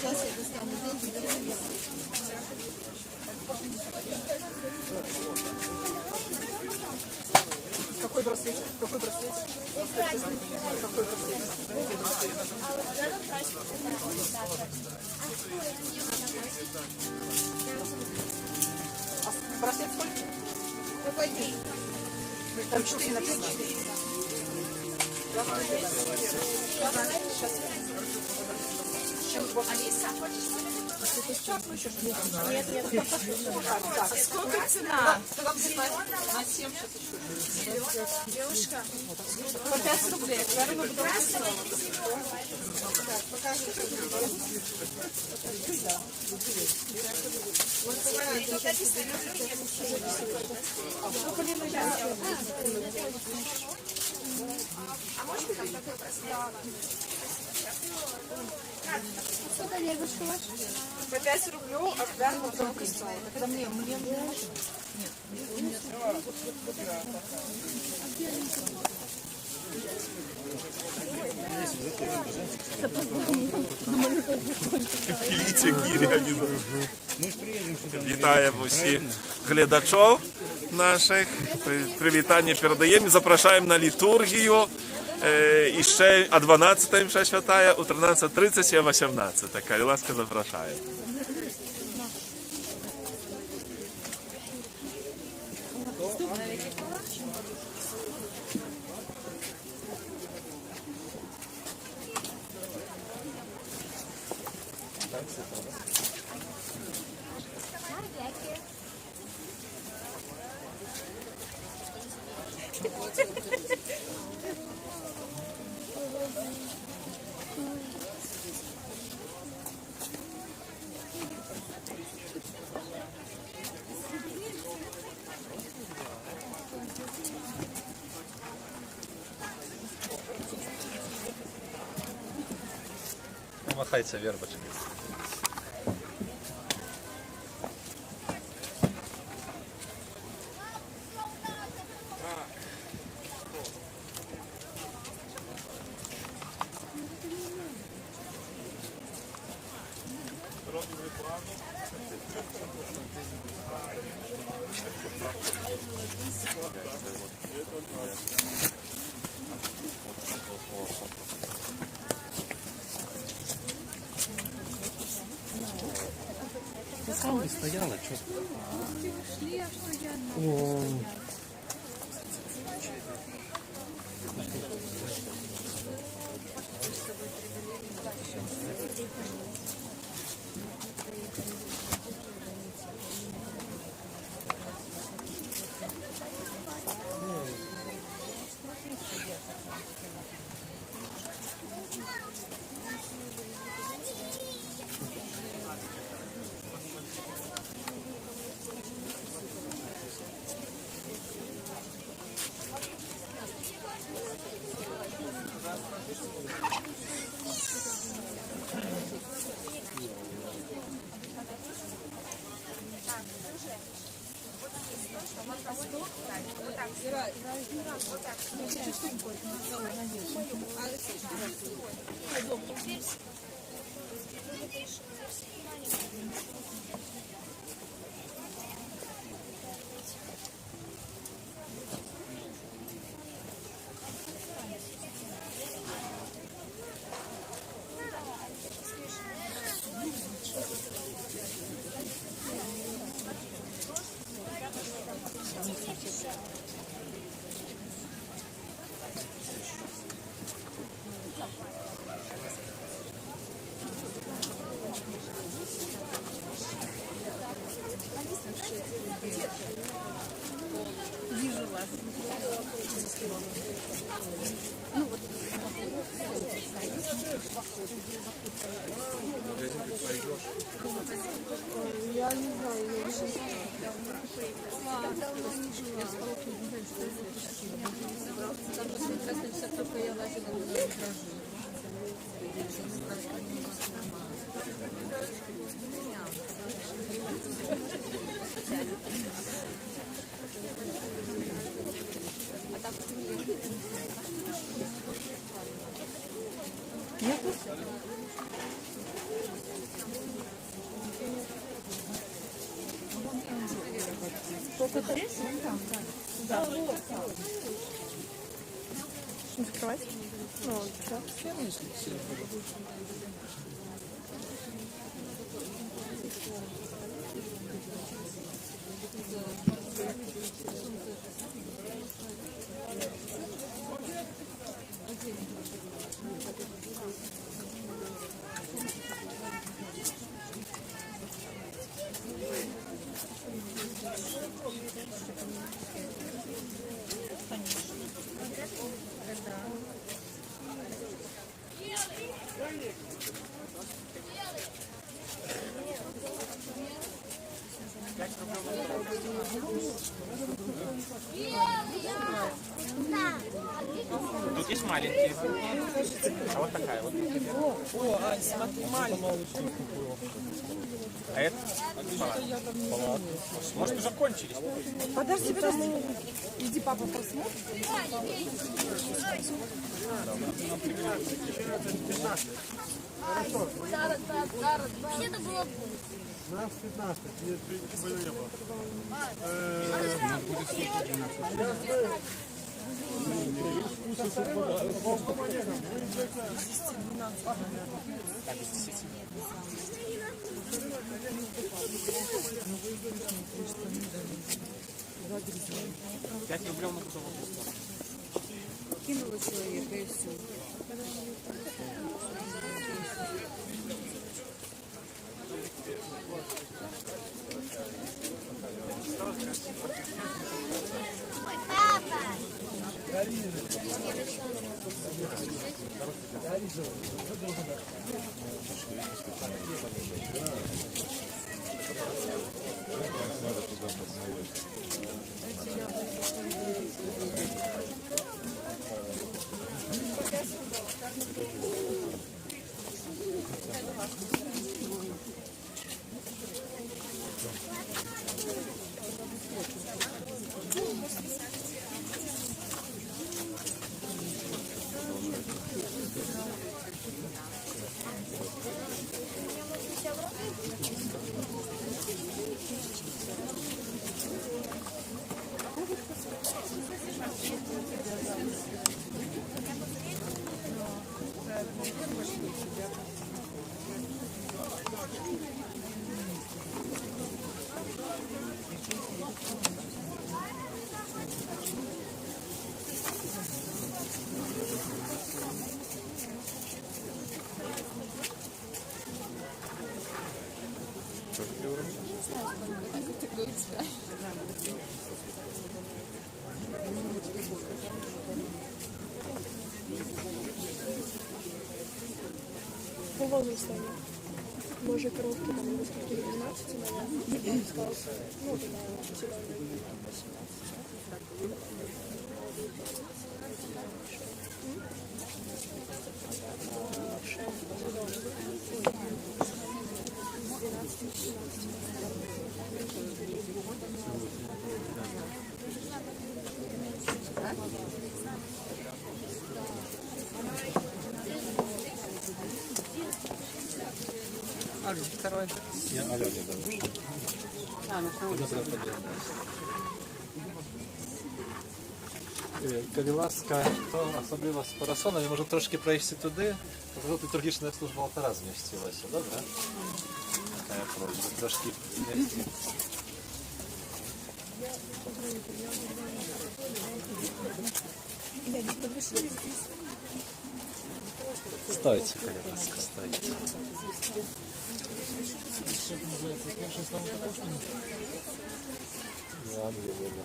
Сейчас я достану деньги. Какой браслет? Какой браслет? Какой браслет? А браслет сколько? Какой день? Там 4 на 5. Алиса, нет. Так, сколько цена? На 7 сейчас еще. Девушка. По 5 рублей. А можно там такой браслет? Сколько девушка ваша? По 5 рублей, а да, вот только стоит. Это мне нет. Вітаємо всіх глядачів наших. Привітання передаємо. Запрошуємо на літургію. І ще о 12-й мша святая, у 13:30 і о 18-й. Така ласка запрошуємо. Махайте вербочкой. Ты сам стояла, что? О. Вижу вас. Я не знаю, я еще Не закрывать? Ну, да. Тут есть маленькие. А вот такая вот. О, Ань, смотри, маленький. А это? Может, уже кончились? Подожди. Иди, папа, посмотрит. Это было Нас 15, не было. Пять рублей на кусок. Кинула человека и все. По возрасту они. Божьи коровки там до скольки, 12, наверное. Он сказал, ну, на зеленый 18. Второй. Я Алене дам. Каліларська, то особливо з Парасоном, може трошки проїхати туди, то тут літургічна служба алтара змістилася, добре? Така просьба, трошки змістити. Стойте, Каліларська, стойте. Ладно, я буду.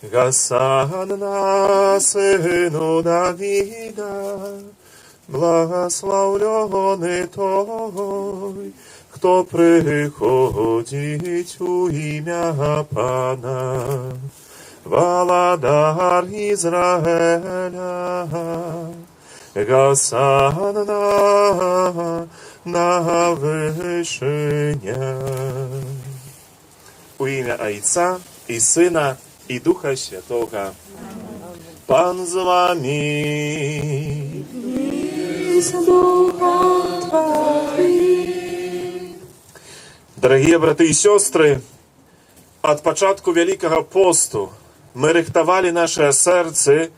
Госанна, сину Давида, благословленный той, кто приходит у имя Пана, Володар Израиля. Госанна на вышине. У имя Отца и Сына и Духа Святого. Пан з вами. Дорогие браты и сестры, от початку Великого посту мы рыхтовали наше сердце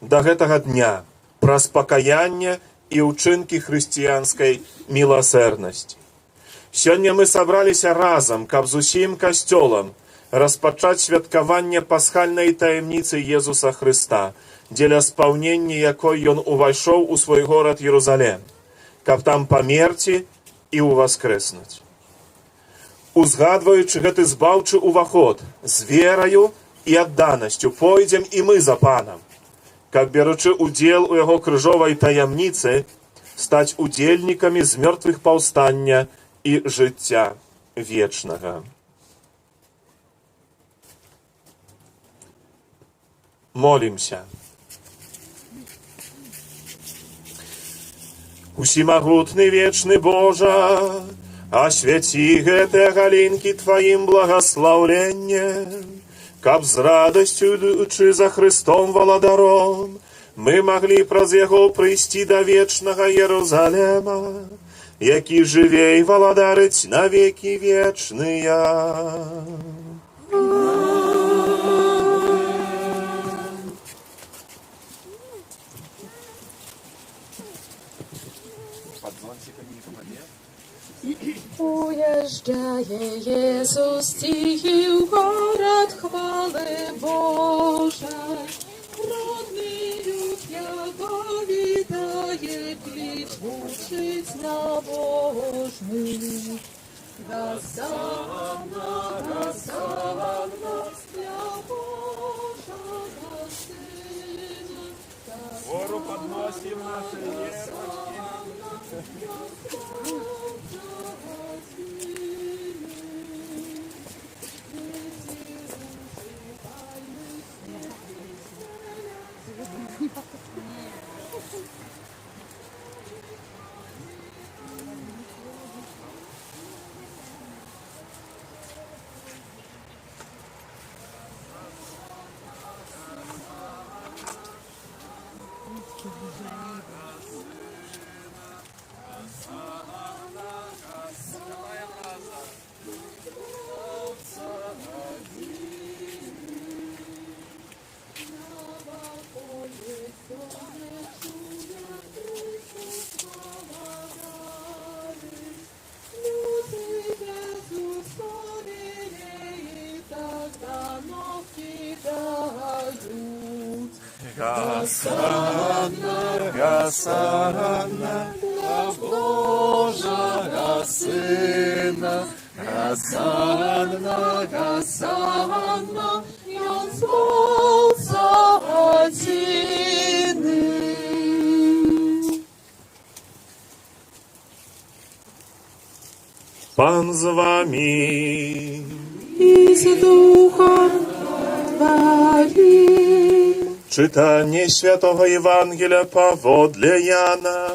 до гэтага дня праз пакаянне и учинки христианской милосердности. Сегодня мы собралися разом, каб з усім касцёлам распачаць святкаванне пасхальнай таямніцы Езуса Христа, дзеля спаўнення якой ён увайшоў у свой горад Єрусалем, каб там памерці і ўваскрэснуць. Узгадваючы гэты збаўчы ўваход, з вераю і адданасцю пойдзем і мы за Панам, каб, бяручы удзел у яго крыжовай таямніцы, стаць удзельнікамі з мёртвых паўстання і жыцця вечнага. Молимся. Усімагутны вечны Божа, асвяці гэтыя галінкі Тваім благаслаўленнем, каб з радасцю ідучы за Христом Валадаром мы маглі праз яго прыйсці да вечнага Єрусалема, які жыве і валадарыць на векі вечныя. Уезжая, Иисус тихий в город хвалы Божией, родный люд его витает, кличбу честь набожный. Госанна, Госанна, для Божьего Сына. Гору подносим наши Госанна, Госанна, для Божьего Сына. Госанна, Госанна, Он звался один. Пан з вами. И с Духом Твоим. Читание Святого Евангелия поводле Яна.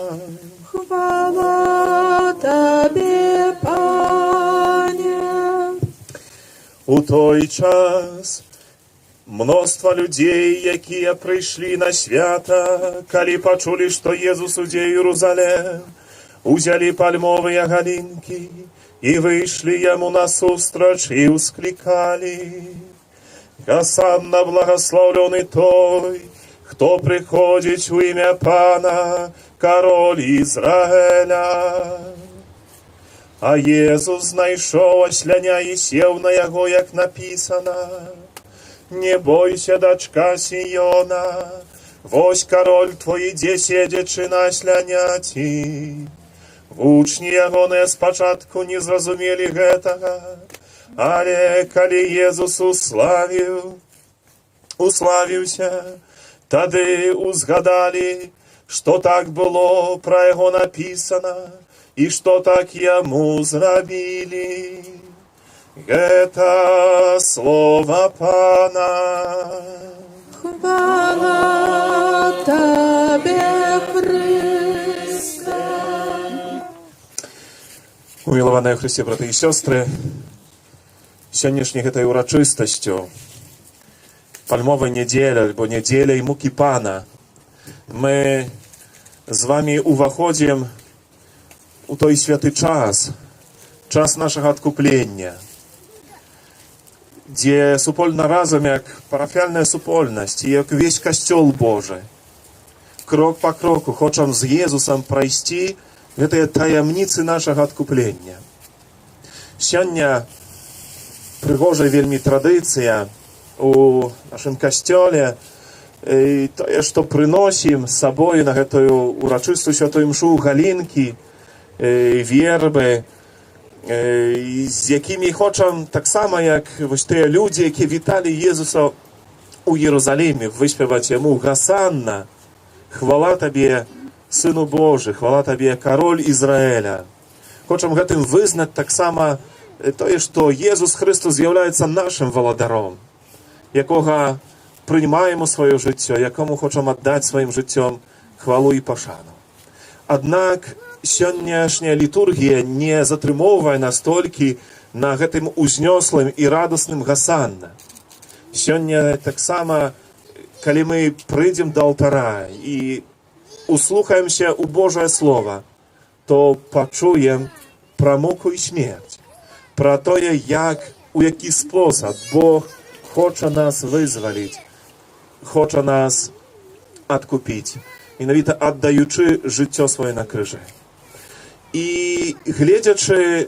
Хвала Тебе, Пане. У той час мноства людей, якія прыйшлі на свята, калі пачулі, што Езус ідзе ў Єрусалем, узялі пальмовыя галінкі і выйшлі яму насустрач і ўсклікалі: Госанна, благословленный той, кто приходит в имя Пана, король Израиля. А Езус знайшоў асляня і сеў на яго, як напісана. Не бойся, дачка Сіёна, вось кароль твой ідзе, седзячы на асляняці. Вучні ягоныя спачатку не зразумелі гэтага, але калі Езус уславіўся, тады узгадалі, што так было пра яго напісана, і што так яму зрабілі. Гэта слова Пана. Хвала Табе, Христе. Умілаваныя ў Христе, браты і сёстры, сённяшняй гэтай урачыстасцю, пальмовай нядзеля, альбо нядзеляй мукі Пана, мы з вамі уваходзім у той святы час, час нашага адкуплення, дзе супольна разам, як парафіяльная супольнасць, і як увесь касцёл Божы, крок па кроку хочам з Езусам прайсці гэтыя таямніцы нашага адкуплення. Сёння прыгожая вельмі традыцыя у нашым касцёле, і тое, што прыносім з сабою на гэтую урачыстую святую імшу галінкі, вербы, з якімі хочам таксама, як вось тыя людзі, які віталі Езуса у Єрусаліме, выспяваць яму гасанна, хвала табе, Сыну Божы, хвала табе, кароль Ізраэля. Хочам гэтым вызнаць таксама тое, што Езус Христос з'яўляецца нашым валадаром, якога прынимаем у сваё жыццё, якому хочам аддаць сваім жыццём хвалу і пашану. Аднак сённяшняя літургія не затрымоўвае нас толькі на гэтым узнёслым і радасным гасанна. Сёння таксама, калі мы прыйдзем да алтара і услухаемся ў Божае Слова, то пачуем пра муку і смерць, пра тое, у які спосаб Бог хоча нас вызваліць, хоча нас адкупіць, менавіта аддаючы жыццё сваё на крыжы. І гледзячы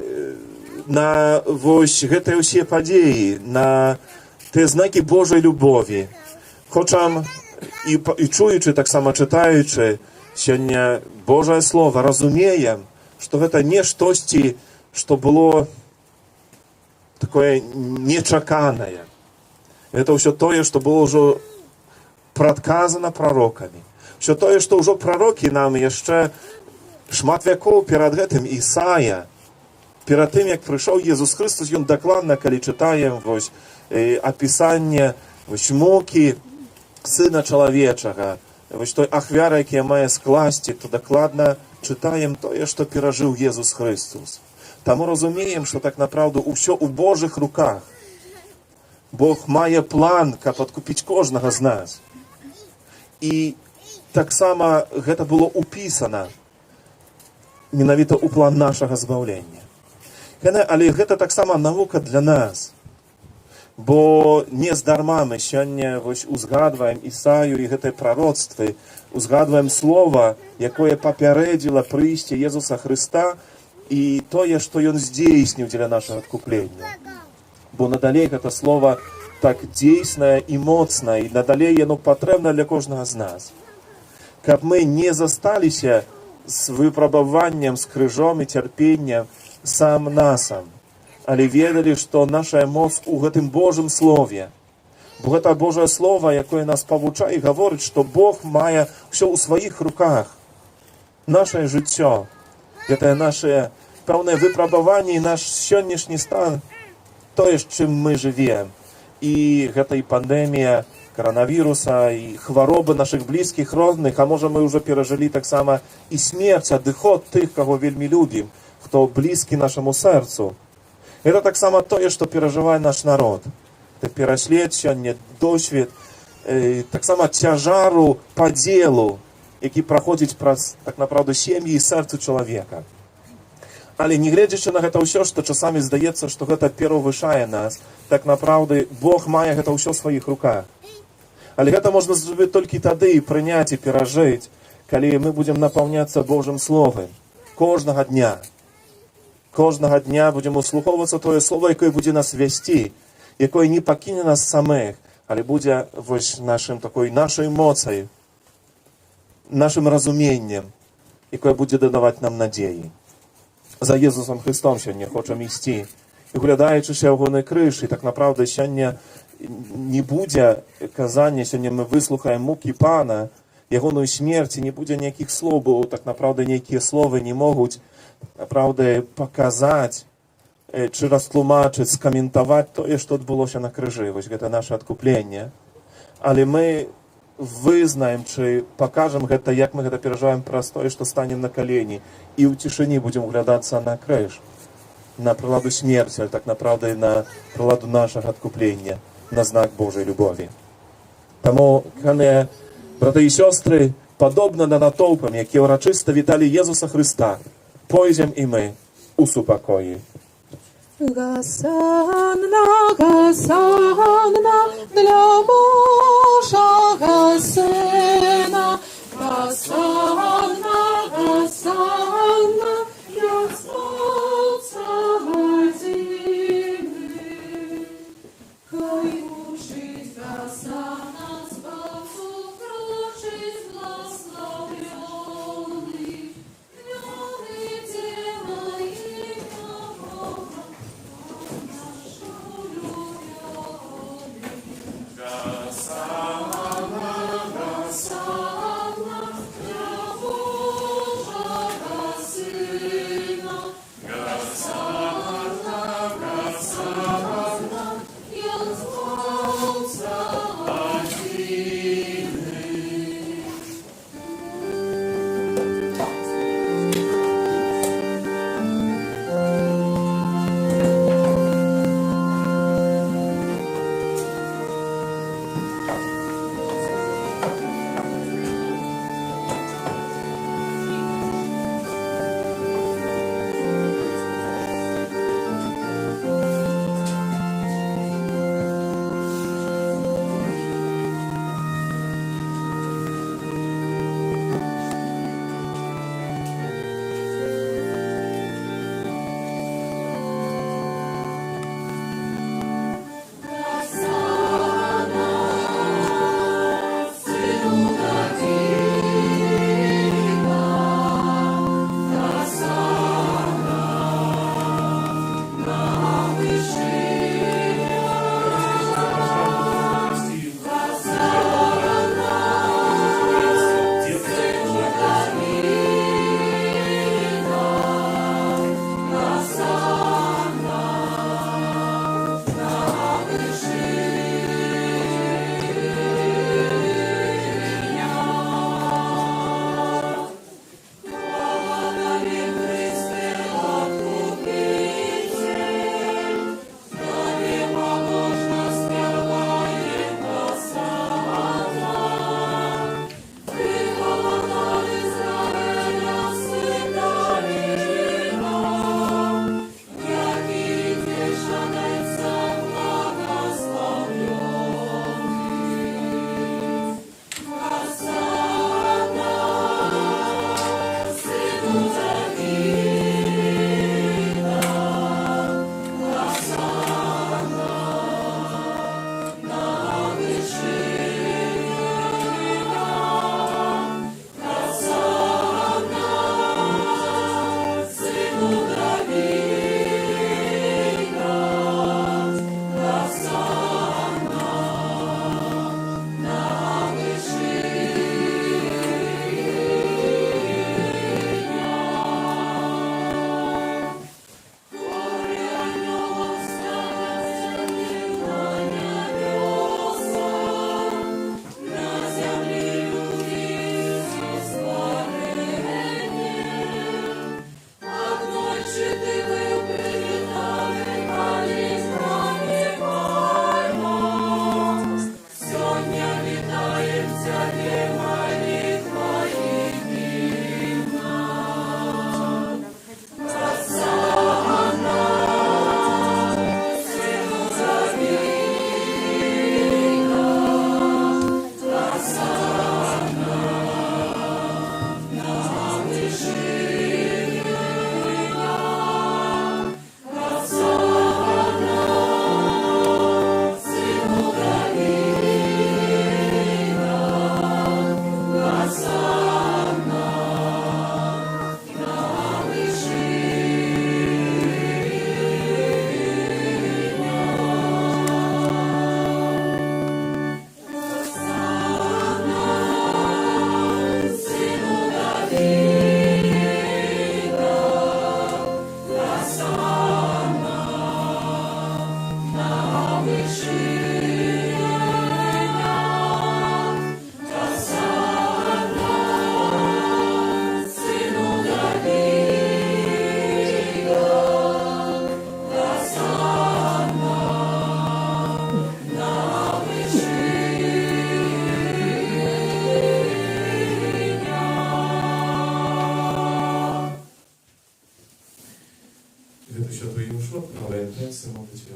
на вось гэтыя ўсе падзеі, на тыя знакі Божай любові, хочам і чуючы, таксама чытаючы сёння Божае Слова, разумеем, што гэта не штосьці, што было такое нечаканае. Гэта ўсё тое, што было ўжо прадказана прарокамі. Усё тое, што ўжо прарокі нам яшчэ шмат вякоў перад гэтым Ісая, перад тым, як прыйшоў Езус Христос, ён дакладна, калі чытаем вось апісанне вось мукі Сына Чалавечага, вось той ахвяры, якія мае скласці, то дакладна чытаем тое, што перажыў Езус Христос. Таму разумеем, што так напраўду ўсё ў Божых руках. Бог мае план, каб адкупіць кожнага з нас. І таксама гэта было ўпісана менавіта ў план нашага збаўлення. Але гэта таксама навука для нас. Бо не здарма мы сёння узгадваем Ісаю і гэтыя прароцтвы, узгадваем слова, якое папярэдзіла прыйсці Езуса Хрыста і тое, што ён здзейсніў дзеля нашага адкуплення. Бо надалей гэта слова так дзейснае і моцнае, і надалей яно патрэбна для кожнага з нас. Каб мы не засталіся з выпрабаваннем, з крыжом і цярпеннем сам-насам, але ведалі, што наша моц у гэтым Божым Слове. Бо гэта Божае Слово, якое нас павучае і гаворыць, што Бог мае ўсё ў сваіх руках. Нашае жыццё, гэтае наше пэўнае выпрабаванне і наш сённяшні стан, тое, з чым мы жывем. І гэта і пандэмія коронавіруса, і хваробы нашых блізкіх, родных, а можа мы ўжо перажылі таксама і смерць, адыход тых, каго вельмі любім, хто блізкі нашаму сэрцу. Гэта таксама тое, што перажывае наш народ. Гэта пераслед сёння, досвед, таксама цяжару падзелу, які праходзіць праз, так напраўду, сем'і і сэрцу чалавека. Але не гледзячы на гэта ўсё, што часамі здаецца, што гэта перавышае нас, так напраўду Бог мае гэта ўсё ў сваіх руках. Але гэта можна зрабіць толькі тады і прыняць і перажыць, калі мы будзем напаўняцца Божым Словам кожнага дня. кожного дня будемо слуховуватися Твоє Слово, яке буде нас вести, яке не покине нас самих, але буде нашою моцею, нашим розумінням, яке буде додавати нам надії. За Єсусом Христом сьогодні хочемо йти. І глядаючи ще його на криш, і так направду сьогодні не буде казання, сьогодні ми вислухаємо муки Пана, Його смерті, не буде ніяких слов, бо так направду ніякі слова не можуть, правда, показати, чи розтлумачити, скоментувати те, що відбулося на крижі. Ось це наше відкуплення. Але ми вызнаем, чи покажем гэта, як мы гэта пераживаем простое, что станем на колени и в тишине будем глядаться на крыш, на приладу смерти, так направду и на приладу нашего откупления, на знак Божьей любови. Тому, коли, брати і сестри, подобно на натовпам, які урочисто вітали Єсуса Христа, пойдем і ми у супокої. Гасанна, Гасанна, для Божого Сина. Гасанна, Гасанна, для Солнца земли. Хай учить Гасанна, Спасу крушить благословенный. Лёны делай их на Бога. God.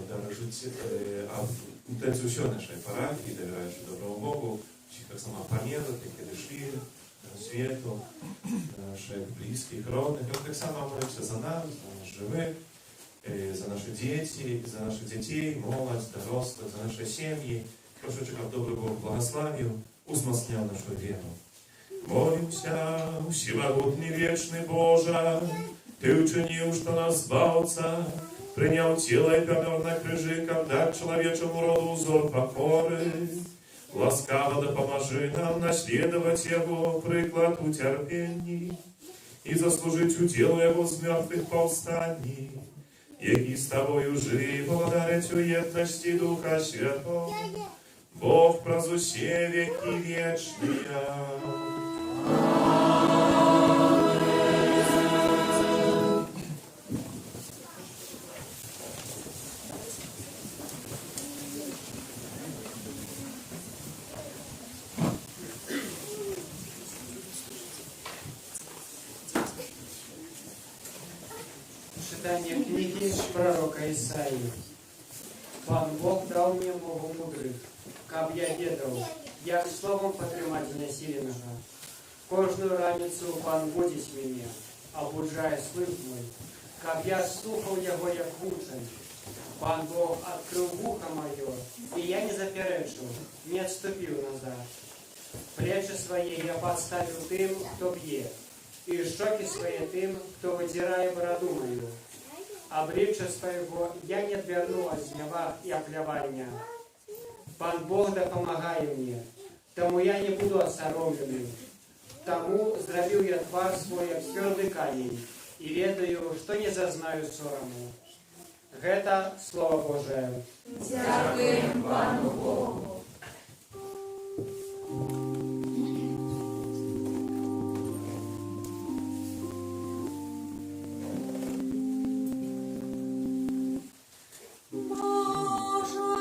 дорожить це все нашої парафії, довіраючи доброму Богу, всіх так само пам'ятати, які дійшли до світу, наших близьких, родних. І так само молимося за нас, за наших живих, за наші діти, за наших дітей, молодь, дорослих, за наші сім'ї. Прошу, щоб добрий Бог благословив, узмацняв нашу віру. Молимся, всемогутний вечный Боже, Ты учинил, что нас збавца, принял тело и помер на крыже, как дать человечему роду узор покоры. Ласкаво да поможи нам наследовать Его приклад у терпений и заслужить уделу Его с мертвых повстаний, які с Тобою жив, благодаря уедности Духа Святого, Бог прозусе веки вечные. Читание книги пророка Исаии. Пан Бог дал мне Богу мудрых, каб я ведал, як словом потримать знесиленого. Кожную раницу Пан будить меня, обуджая слых мой, каб я слухал его, як учень. Пан Бог открыл вухо мое, и я не заперечил, не отступил назад. Плечи свои я подставил тем, кто бьет, и щеки свои тем, кто выдирает бороду мою. Обличия своего я не отверну от гнева и оплевания. Пан Бог да помогай мне, тому я не буду осоромленным. Тому здравил я твар свой об твердый камень, и ведаю, что не зазнаю сорому. Это Слово Божие. Дякуємо Пану Богу. Боже,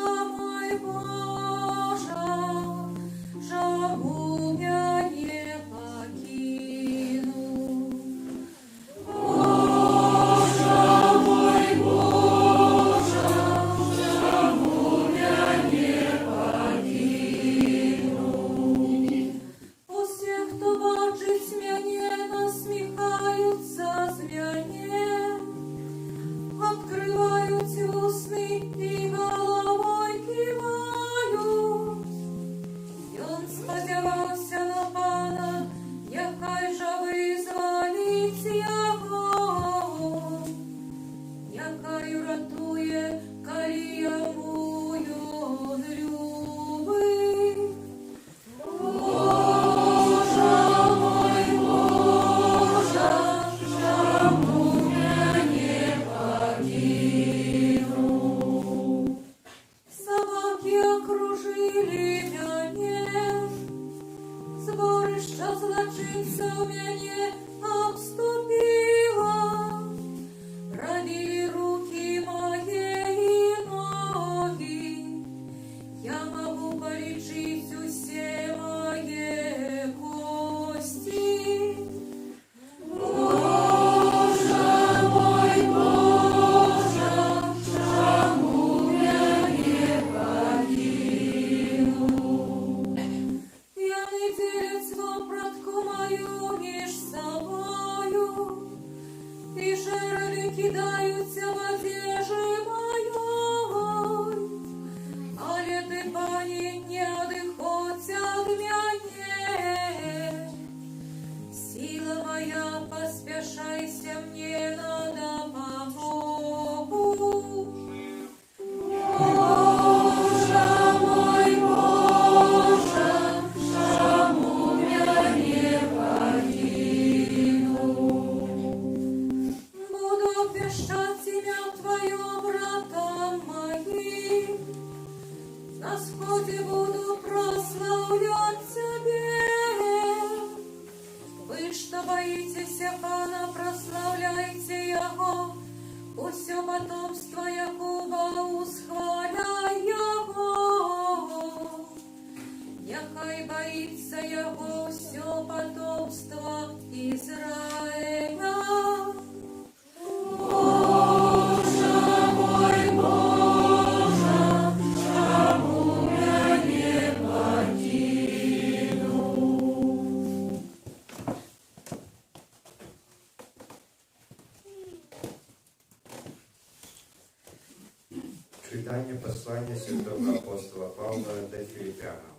Читание послания святого апостола Павла до Филиппянам.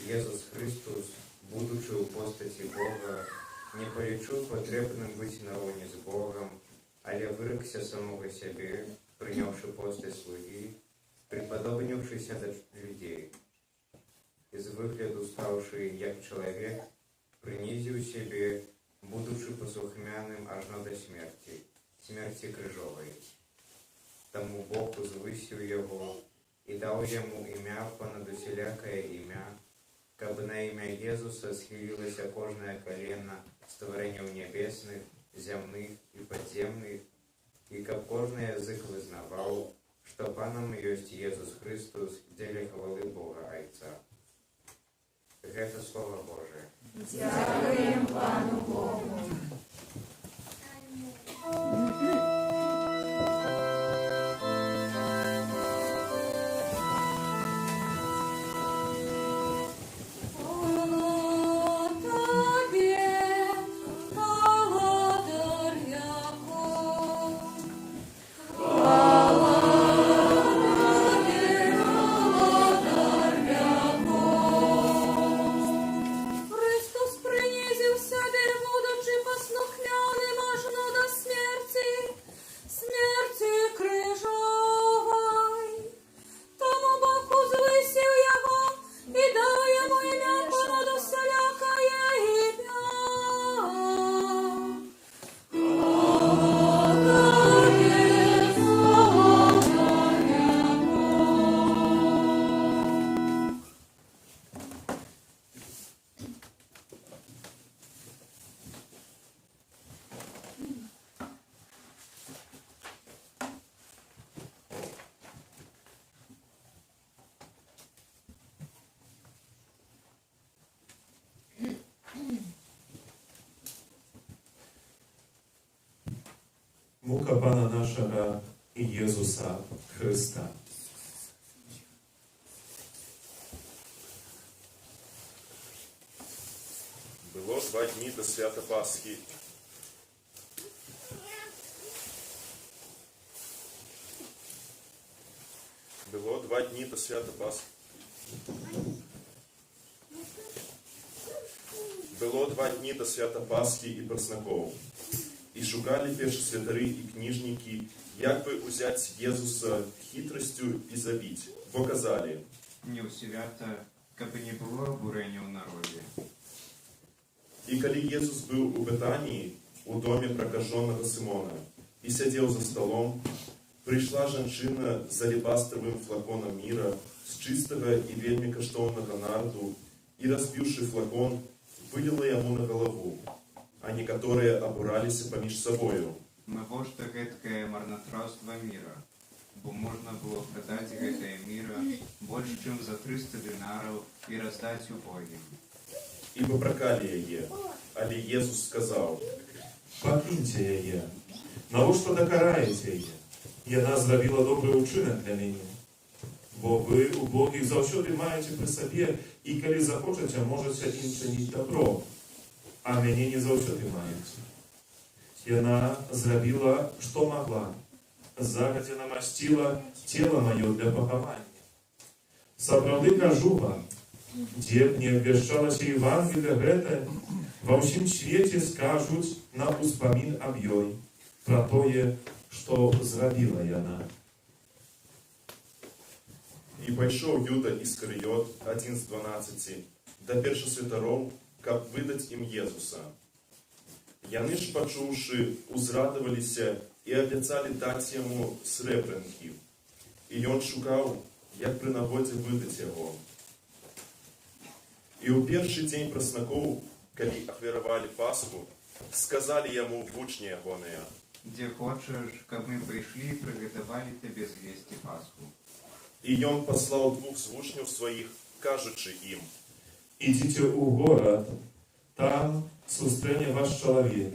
Иисус Христос, будучи у постаті Бога, не полічив потрібним бути наравні з Богом, але вирекся самого себе, прийнявши постать слуги, приподобнившися до людей. Із вигляду ставши як чоловік, принизив себе, будучи послухмяним аж до смерті крижової. Тому Бог узвисив його і дав йому ім'я понад усілякое ім'я, кабы на ім'я Єзуса схилилося кожне колено створеннів небесних, земних і подземних, і каб кожний язик визнавав, що Паном єсть Єсус Христос, деле хвали Бога Отця. Это Слово Божие. Дякуємо Пану Богу. Христос принизив себе, будучи послухняним аж до смерті крижової. Тому Бог узвисив його і дав йому ім'я понад усілякое ім'я. Мука Пана нашого Єсуса Христа. Було 2 дні до свята Пасхи. Було 2 дні до свята Пасхи. Було 2 дні до свята Пасхи і Пресноков. І шукали першосвятари і книжники, як би узять Єсуса хитростю і забить, бо казали: Не у свята, кабы не было обурения в народе. І коли Єсус був у Бетанії, у домі прокаженого Симона, і сидів за столом, прийшла женщина з алебастровим флаконом мира, з чистого і вельми коштовного нарду, і, розбивши флакон, вылила ему на голову, а некоторые обурались поміж собою. Навошта что гэткае марнотравство мира, бо можна было продать гэтае мира больше, чем за 300 динаров и раздать убогим. І попракали яе, але Єсус сказав: «Пакіньте яе, навошта докараєте яе? Яна зробила добрий учинок для мене. Бо ви, убогих, завсёды маєте при собі, і коли захочете, можете їм чинити добро, а мене не завсёды маєте. Яна зробила, що могла, загодя намастила тіло моє для поховання. Сапраўды кажу вам, дзе б не абвяшчалася Евангелие гэта, ва ўсім свеце скажуць на успамін аб ёй пра тое, што зрабіла яна». І пайшоў Юда Іскарыёт, адзін з 12, да першасвятароў, каб выдаць ім Езуса. Яны ж, пачуўшы, узрадаваліся і абяцалі даць яму срэбранкі. І ён шукаў, як пры нагодзе выдаць яго. І ў першы дзень праснакоў, калі ахвяравалі Пасху, сказалі яму вучні ягоныя: «Где хочешь, каб мы пришли и приготовали тебе звести Пасху». І ён паслаў 2 з вучняў сваіх, кажучы ім: «Ідзіце ў горад, там сустрэне ваш чалавек,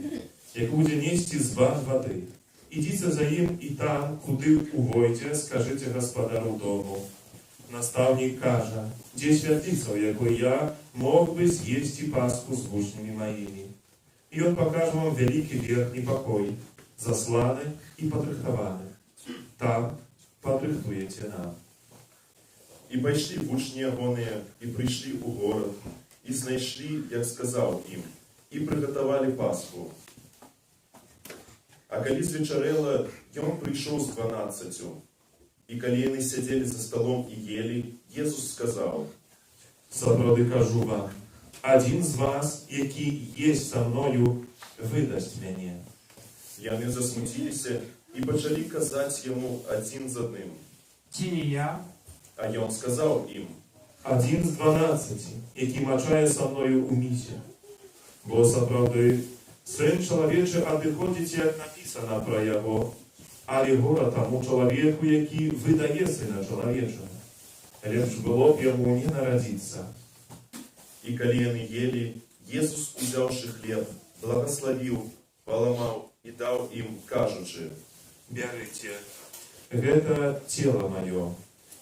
як будзе несці збан вады. Ідзіце за ім і там, куды увойдзе, скажыце гаспадару дому. Настаўнік кажа: дзе святліца, у якой я мог бы з'есці Пасху з вучнямі маімі? І ён пакажа вам вялікі верхні пакой, засланы і падрыхтаваны. Там падрыхтуеце нам. І пайшлі вучні ягоныя, і прыйшлі ў горад, і знайшлі, як сказаў ім, і прыгатавалі Пасху. А калі звечарэла, ён прыйшоў з 12. І калі яны сядзелі за сталом і елі, Езус сказаў: Сапраўды кажу вам, адзін з вас, які есть са мною, выдасць мяне. Яны засмуціліся і пачалі казаць яму адзін з адным. Ці не я? А ён сказаў ім: Адзін з 12, які мачае са мною ў місе. Бо сапраўды, Сын чалавечы адыходзіць, як напісана пра яго, але гора таму чалавеку, які выдае Сына чалавечага. Лепш было б яму не нарадзіцца. І калі яны елі, Езус, узяўшы хлеб, благаславіў, паламаў і даў ім, кажучы: Бярыце, гэта цела маё.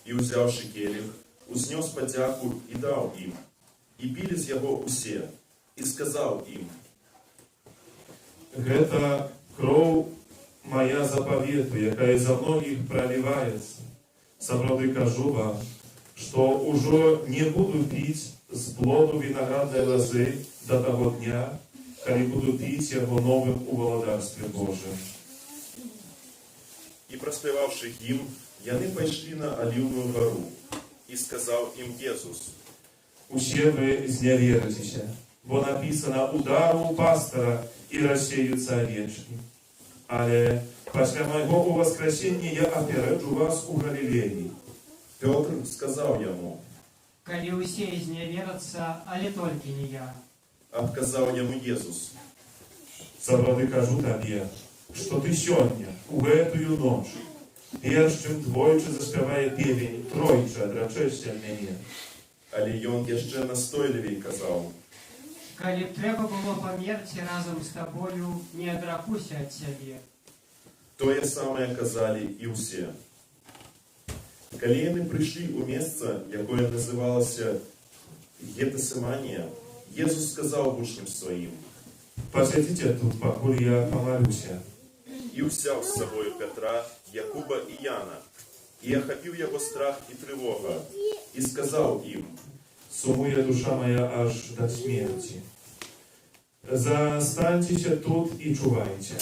І, узяўшы келіх, узнёс падзяку і даў ім. І пілі з яго ўсе, і сказаў ім: Гэта кроў моя запавету, якая за многіх проліваецца. Сапраўды кажу вам, што ўжо не буду піць з плоду вінаграднай лазы до таго дня, калі буду піць яго новым у валадарстве Божым. І праспяваўшы ім, яны пайшлі на Аліўную гару. І сказаў ім Езус: Усе вы зняверыцеся, бо напісана: удару пастора і рассеюцца авечкі. Але пасля майго уваскрасення я апярэджу вас у Галілеі. Пётр сказаў яму: Калі ўсе зняверацца, але толькі не я. Адказаў яму Езус: Сапраўды кажу табе, што ты сёння, у гэтую ноч, перш чым двойчы заспявае певень, тройчы адрачэшся ад мяне. Але ён яшчэ настойлівей казаў: Калі б трэба было памерці разам з табою, не адракуся ад сябе. Тое самае казалі і ўсе. Калі яны прыйшлі ў месца, якое называлася Гефсіманія, Езус сказаў вучням сваім: Пасядзіце тут, пакуль я памалюся. І ўзяў з сабою Пятра, Якуба і Яна, і ахапіў яго страх і трывога, і сказаў ім: Сумуе душа моя аж до смерти. Застаньтеся тут і чувайце.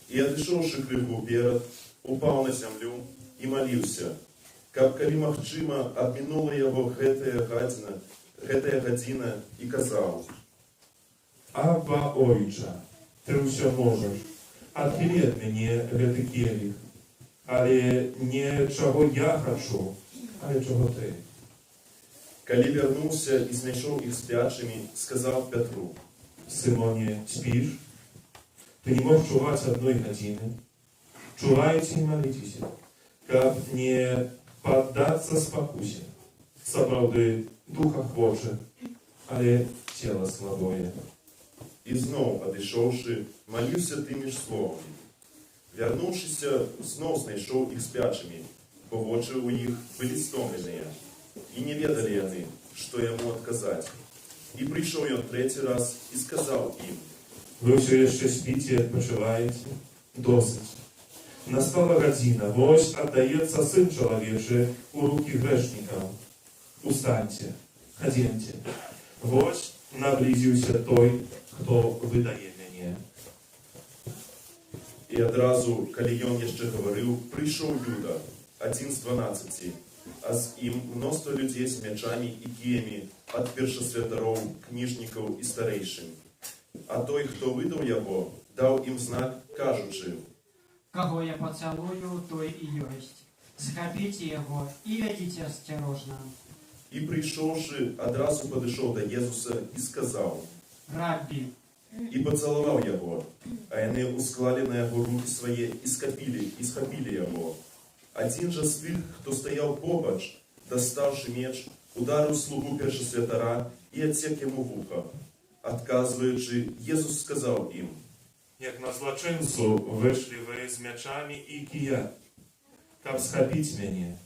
І, адышоўшы крыху ўперад, упаў на зямлю і маліўся, каб, калі магчыма, абмінула яго гэтая гадзіна, і казаў: Абба, Ойча, ты ўсё можаш, адхілі ад мяне гэты келіх, але не чаго я хачу, але чаго ты. Калі вярнуўся і знайшоў іх спячымі, сказаў Пятру: Сымоне, спіш? Ты не можешь чуваць адной гадзіны? Чувайце і маліцеся, каб не паддацца спакусе. Сапраўды, духа хоча, але цела слабое. І зноў, адышоўшы, маліўся тымі ж словамі. Вярнуўшыся, зноў знайшоў іх спячымі, бо вочы ў іх былі стомленыя, і не ведалі яны, што яму адказаць. І прыйшоў ён трэці раз і сказаў ім: Вы ўсё яшчэ спіце і адпачываеце? Досыць. Настала гадзіна, вось аддаецца Сын чалавечы ў рукі грэшнікаў. Устаньце, хадземце. Вось наблізіўся той, хто выдае мяне. І адразу, калі ён яшчэ гаварыў, прыйшоў Юда, адзін з 12, а з ім мноства людзей з мячамі і кіямі ад першасвятароў, кніжнікаў і старэйшын. А той, хто выдаў яго, даў ім знак, кажучы: Каго я пацалую, той і ёсць. Схапіце яго і вядзіце асцярожна. І прыйшоўшы, адразу падышоў да Езуса і сказаў: Раббі. І пацалаваў яго, а яны усклалі на яго рукі свае і схапілі яго. Адзін жа з тых, хто стаяў побач, дастаўшы меч, ударыў слугу першасвятара і адсек яму вуха. Адказваючы, Езус сказаў ім: Як на злачынцу выйшлі вы з мячамі і кія, каб схапіць мяне.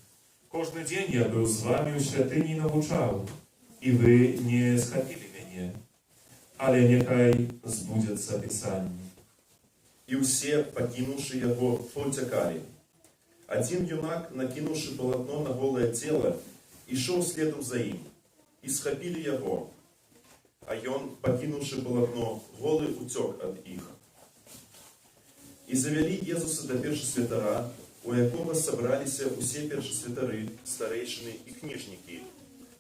Кожны дзень я быў з вамі ў святыні навучаў, і вы не схапілі мяне. Але няхай збудзецца Пісанне. І ўсе, пакінуўшы яго, паўцякалі. Один юнак, накинувши полотно на голое тело, и шел следом за им, и схопили его. А ён, покинувши полотно, голый утек от их. И завели Езуса до першосвятара, у якого собралися усе першосвятары, старейшины и книжники.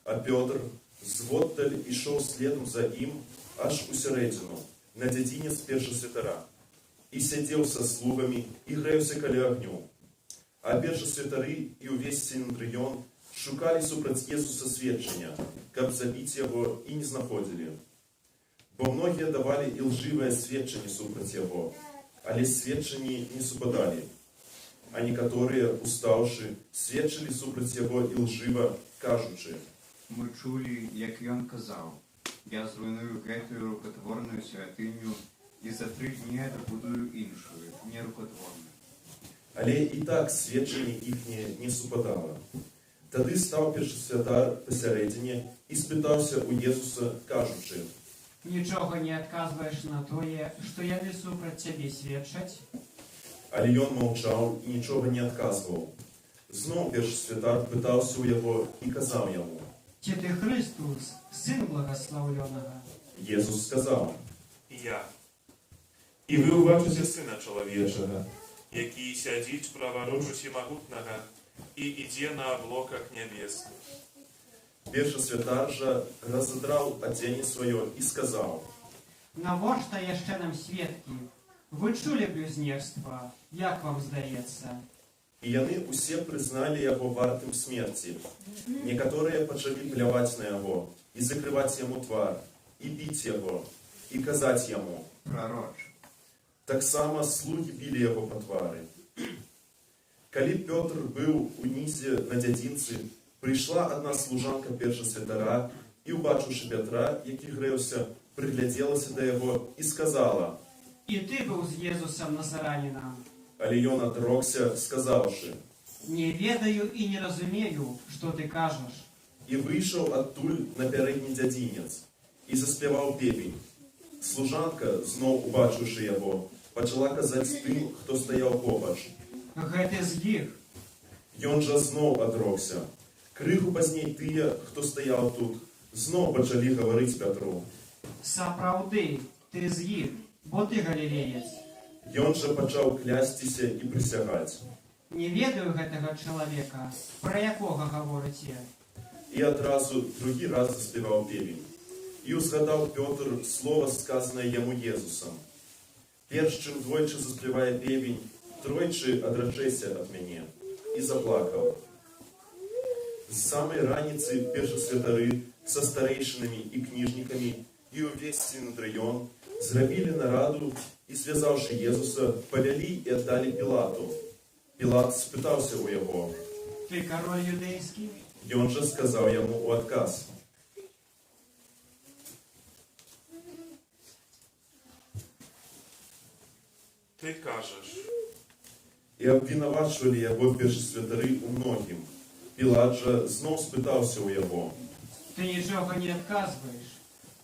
А Петр, зводдаль, ішов следом за им, аж усередину, на дзядзінец першосвятара. И сидел со слугами, и гревся каля огню. А першосвятары и увесь синедрыён шукали супраць Езуса сведчення, каб забить его, и не знаходили. Бо многие давали и лживое сведчение супраць его, але сведчені не супадали. А некоторые, уставши, сведчили супраць его и лживо, кажучи: Ми чули, як ён казав: я зруйную гэтую рукотворную святыню і за 3 дні добудую іншую, нерукотворну. Але і так сведчення їхнє не супадало. Тады став першосвятар посередині і спитався у Єсуса, кажучи: Нічого не адказваєш на тое, што яны супраць цябе сведчаць? Але ён мовчав і нічого не адказваў. Знов першосвятар пытаўся ў яго і казаў яму: Ці ти Христос, Син благословленого? Єсус сказав: Я. І ви убачите Сина Чоловічого, який сядить праворуч Всемогутнього і іде на облаках небесних. Першосвятар же разодрав одіння своє і сказав: Навошта яшчэ нам сведкі? Ви чулі блюзнірства, як вам здається? І яны усе признали яго вартым смерти. Некоторые пачалі пляваць на яго, і закрываць яму твар, і біць яго, і казаць яму: Пророч. Таксама слуги били яго па твары. Калі Пётр быў унізе на дзядзінцы, прыйшла адна служанка першасвятара і, убачыўшы Петра, які грэўся, прыглядзелася да яго і сказала: І ти був з Єзусом Назараніном. Але ён адрокся, сказаўшы: Не ведаю і не розумію, що ти кажеш. І выйшаў адтуль на пярэдні дзядзінец і заспяваў певень. Служанка, зноў убачыўшы яго, пачала казаць тым, хто стаяў побач: Гэты з іх. Ён жа зноў адрокся. Крыху пазней тыя, хто стаяў тут, зноў пачалі гаварыць Пятру: Сапраўды, ти з іх, бо ти галілеєць. Ён жа пачаў клясціся і прысягаць. Не ведаю гэтага чалавека, пра якога гаворыце. І адразу другі раз заспяваў певень. І узгадаў Пётр слова, сказанае яму Езусам: Перш чым двойчы заспявае певень, тройчы адрачэся ад мяне. І заплакаў. З самай раніцы першасвятары са старэйшынамі і кніжнікамі і ўвесь сінедрыён зрабілі нараду і, звязаўшы Езуса, павялі і аддалі Пілату. Пілат спытаўся ў яго: Ти король юдейський? Ён жа сказаў яму ў адказ: Ти кажеш. І абвінавачвалі яго першасвятары ў многім. Пілат жа зноў спытаўся ў яго: Ти нічого не адказваєш.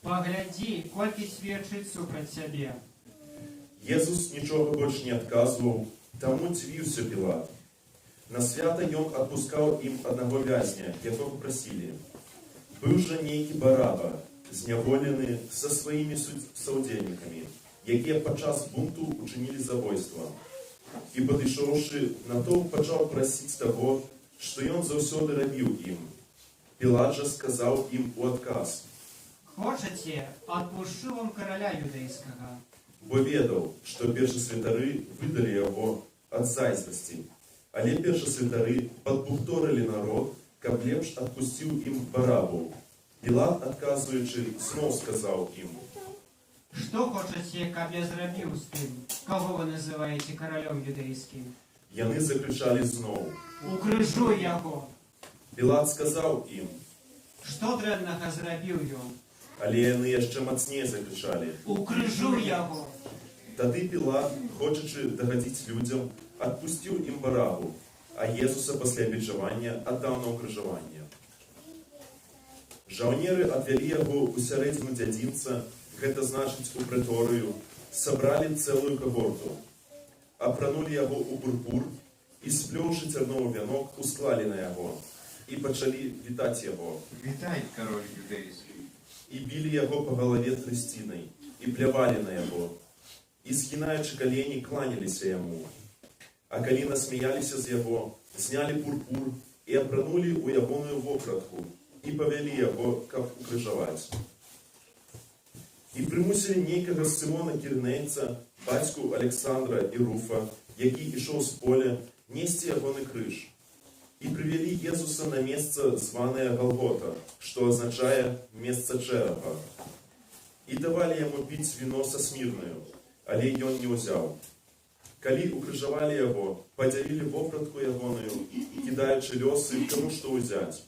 Паглядзі, колькі сведчыць супраць цябе. Езус нічога больш не адказваў, таму дзівіўся Пілат. На свята ён адпускаў ім аднаго вязня, якога прасілі. Быў жа нейкі Бараба, зняволены са сваімі саўдзельнікамі, якія падчас бунту учынілі забойства. І, падышоўшы, натоўп пачаў прасіць таго, што ён заўсёды рабіў ім. Пілат жа сказаў ім у адказ: Хочаце, адпушчу вам караля юдейскага. Бо ведаў, што першасвятары выдалі яго ад зайздрасці. Але першасвятары падбухторылі народ, каб лепш адпусціў ім Барабу. Пілат, адказваючы, зноў сказаў ім: Што хочаце, каб я зрабіў з тым, каго вы называеце каралём юдейскім? Яны закрычалі зноў: Укрыжуй яго! Пілат сказаў ім: Што дрэннага зрабіў ён? Але яны яшчэ мацней закрычалі: Укрыжуй яго! Тады Пілат, хочачы дагадзіць людзям, адпусціў ім Барабу, а Езуса пасля абіджавання аддаў на ўкрыжаванне. Жаўнеры адвялі яго ў сярэдзіну дзядзінца, гэта значыць у прэторыю, сабралі цэлую кагорту, апранулі яго ў пурпур і сплёўшы цярновы вянок, усклалі на яго, і пачалі вітаць яго. Вітай, король юдейский. І білі яго па галаве трысцінай, і плявалі на яго, і згінаючы калені, кланяліся яму. А калі насмяяліся з яго, знялі пурпур і апранулі ў ягоную вопратку, і павялі яго, каб укрыжаваць. І прымусілі нейкага з Сымона Кірнейца, бацьку Александра і Руфа, які ішоў з поля, несці ягоны крыж. І прывялі Езуса на месца, званае Галгота, што азначае месца чэрапа. І давалі яму піць віно са смірнаю, але ён не ўзяў. Калі укрыжавалі яго, падзялілі вопратку ягоную, кідаючы лёсы, каму што ўзяць.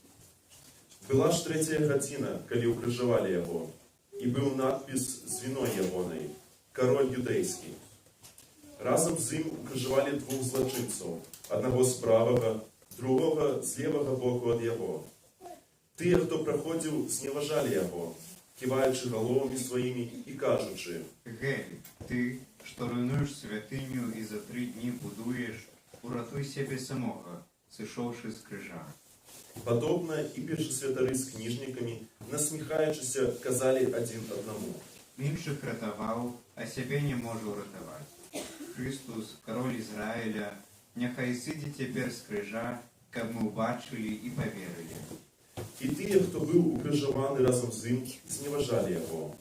Была ж 3-я гадзіна, калі укрыжавалі яго, і быў надпіс з віной ягонай «Король юдейский». Разам з ім укрыжавалі 2 злачынцаў, аднаго з правага, другога з левага боку ад яго. Тыя, хто праходзіў, зневажалі яго, ківаючы галовамі сваімі і кажучы: Гель, ты, што руйнуеш святыню і за 3 дні будуеш, уратуй сябе самога, сышоўшы з крыжа. Падобна і першасвятары з кніжнікамі, насміхаючыся, казалі адзін аднаму: Іншых ратаваў, а сябе не можа ўратаваць. Христус, король Ізраіля, няхай сыдзе цяпер з крыжа, каб мы ўбачылі і паверылі. І тыя, хто быў укрыжаваны разам з ім, зневажалі яго.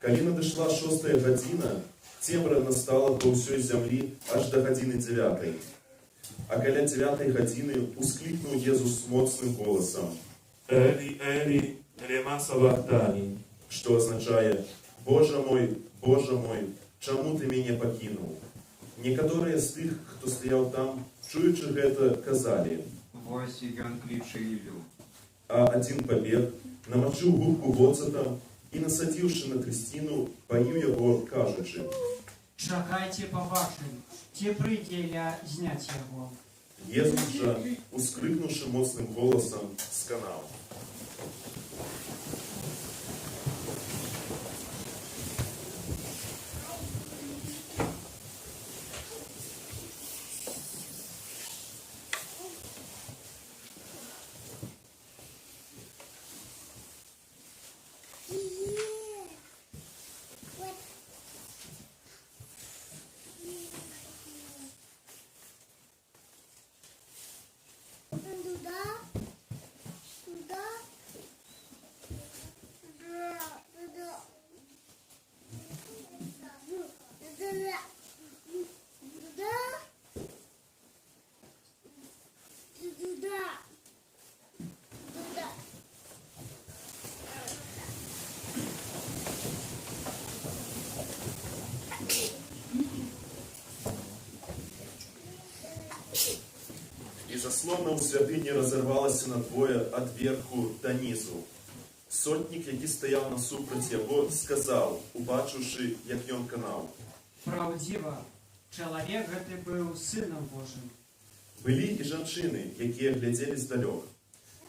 Калі надышла 6-я гадзіна, цемра настала па ўсёй зямлі аж да гадзіны 9-й. А каля 9-й гадзіны усклікнуў Езус моцным голасам: Елі, Елі, лема сабахтані, што азначае: Божа мой, чаму ты мяне пакінуў? Некаторыя з тых, хто стаяў там, чуючы гэта, казалі: Вось ён кліча Ілю. А адзін пабег, намачыў губку воцатам і, насадзіўшы на трысціну, паіў яго, кажучы: Чакайце, пабачым, ці прыйдзе Ілля зняць яго. Езус жа, ускрыкнуўшы моцным голасам, сканаў: Заслона ў святыні разарвалася надвое ад верху да нізу. Сотнік, які стаяў насупраць яго, сказаў, убачыўшы, як ён канаў: Праўдзіва, чалавек гэты быў сынам Божым. Былі і жанчыны, якія глядзелі здалёк.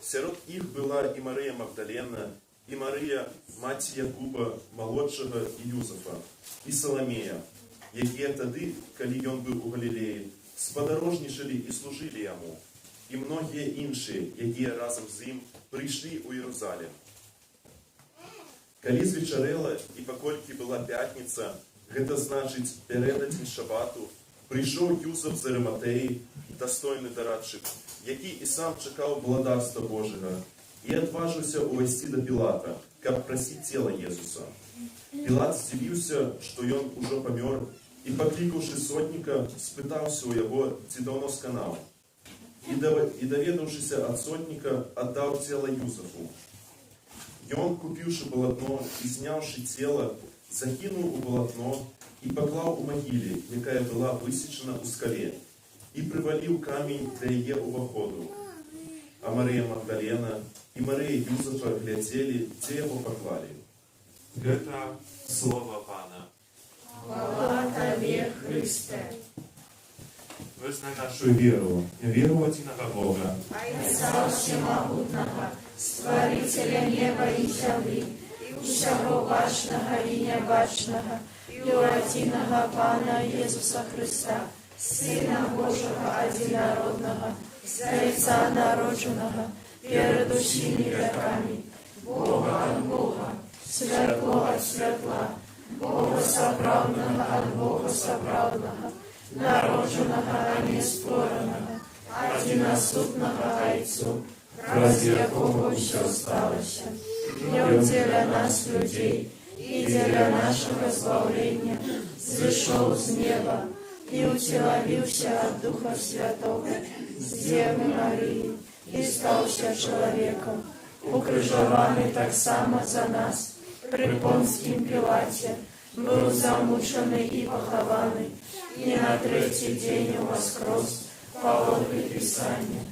Сярод іх была і Марыя Магдалена, і Марыя, маці Якуба, малодшага, і Юзафа, і Саламея, якія тады, калі ён быў у Галілеі, спадарожнічалі і служылі яму, і многія іншыя, якія разам з ім прыйшлі ў Єрусалім. Калі звечарэла і паколькі была пятніца, гэта значыць пярэдадзень шабату, прыйшоў Юзаф з Арыматэі, дастойны дарадчык, які і сам чакаў владарства Божага, і адважыўся ўвайсці да Пілата, каб прасіць цела Езуса. Пілат здзівіўся, што ён ужо памёр, і, паклікаўшы сотніка, спытаўся ў яго, ці даўно сканаў. І даведаўшыся ад сотніка, аддаў цела Юзафу. Ён, купіўшы палатно і зняўшы цела, закінуў у палатно і паклаў у магіле, якая была высечана ў скале, і прываліў камень для яе ўваходу. А Марыя Магдалена і Марыя Юзафа глядзелі, дзе яго паклалі. Гэта слова Пана. Хвала Табе, Христе. Wyznaj naszą wierę, wierę w Одиного Бога, Отца Всемогутного, Створителя неба и земли, и всего бачного и небачного, и у Одиного Пана Иисуса Христа, Сына Божого Одинородного, Зайца народженого, перед усіми веками, Бога от Бога, светло от светла, Бога соправдного от Бога соправдного, народженого, а не створенного, одиносутного Отцу, ради якого все сталося, не для нас, людей, и для нашего избавления, зашел с неба и утеловился от Духа Святого, с Девы Марии, и стался человеком, укрыжованный так само за нас, при Понским Пилате, был замученный и похованный, и на третий день воскрес по воле Писания,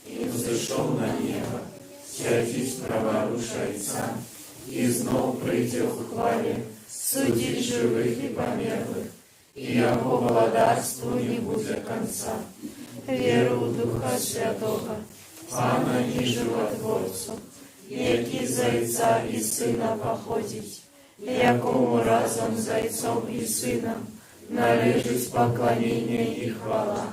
и взошел на небо, сядет праворуч Отца, и знов прийде в хвале, судить живых и померлых, и его владарству не будет конца. Веру в Духа Святого, Пана и Животворцу, який Зайца и Сына походить, якому разом Зайцом и Сыном належить поклонение и хвала,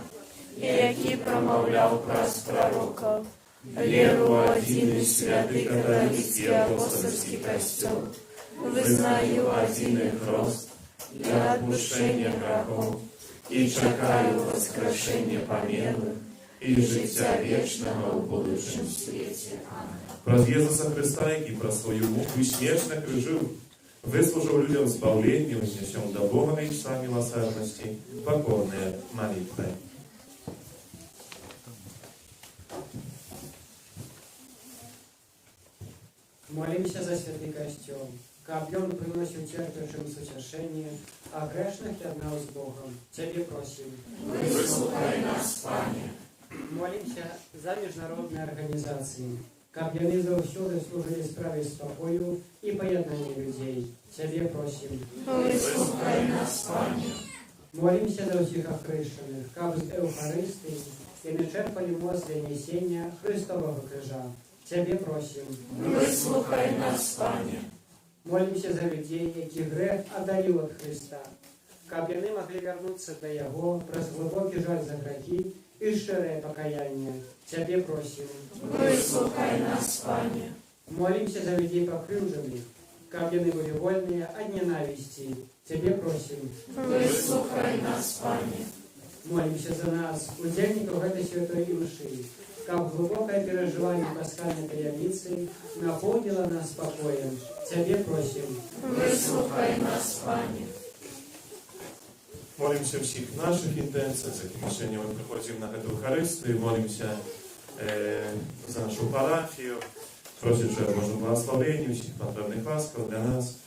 який промовляв праз пророков, веру в один и святый католический апостольский костел, вызнаю один их рост для отпущения грехов, и чекаю воскрешения померлых и життя вечного в будущем свете. Про Ісуса Христа, який про свою муку і смерть на крижу выслужил людям избавление, вознесем до Бога и Отца милосердности, покорные молитвы. Молимся за святый костел, каб он приносил терпящим сутешение, а грешных одна с Богом. Тебе просим. Выслухай нас, Пане. Молимся за международные организации, каб яны заўсёды служили справе спокою и поеднанию людей. Тебе просим. Выслухай нас, Пане. Молимся за всех окрещенных, каб з Евхаристии и не черпали мост для несения Христового крижа. Тебе просим. Выслухай нас, Пане. Молимся за людей, які грех отдалил от Христа, каб яны могли вернуться до Его, праз глубокий жаль за грехи и щирое покаяние. Тебе просим. Выслухай нас, Пане. Молимся за людей покрывженных, каб яны были вольные от ненависти. Тебе просим. Выслухай нас, Пане. Молимся за нас, удельников этой святой имши, как глубокое переживание пасхальной таямницы наполнило нас покоем. Тебе просим. Выслухай нас, Пане. Молимся в всех наших интенциях, за какими сегодня мы приходим на эту Евхаристию, молимся за нашу парафию, просим, чтобы Божье благословение, всех потребных ласков для нас.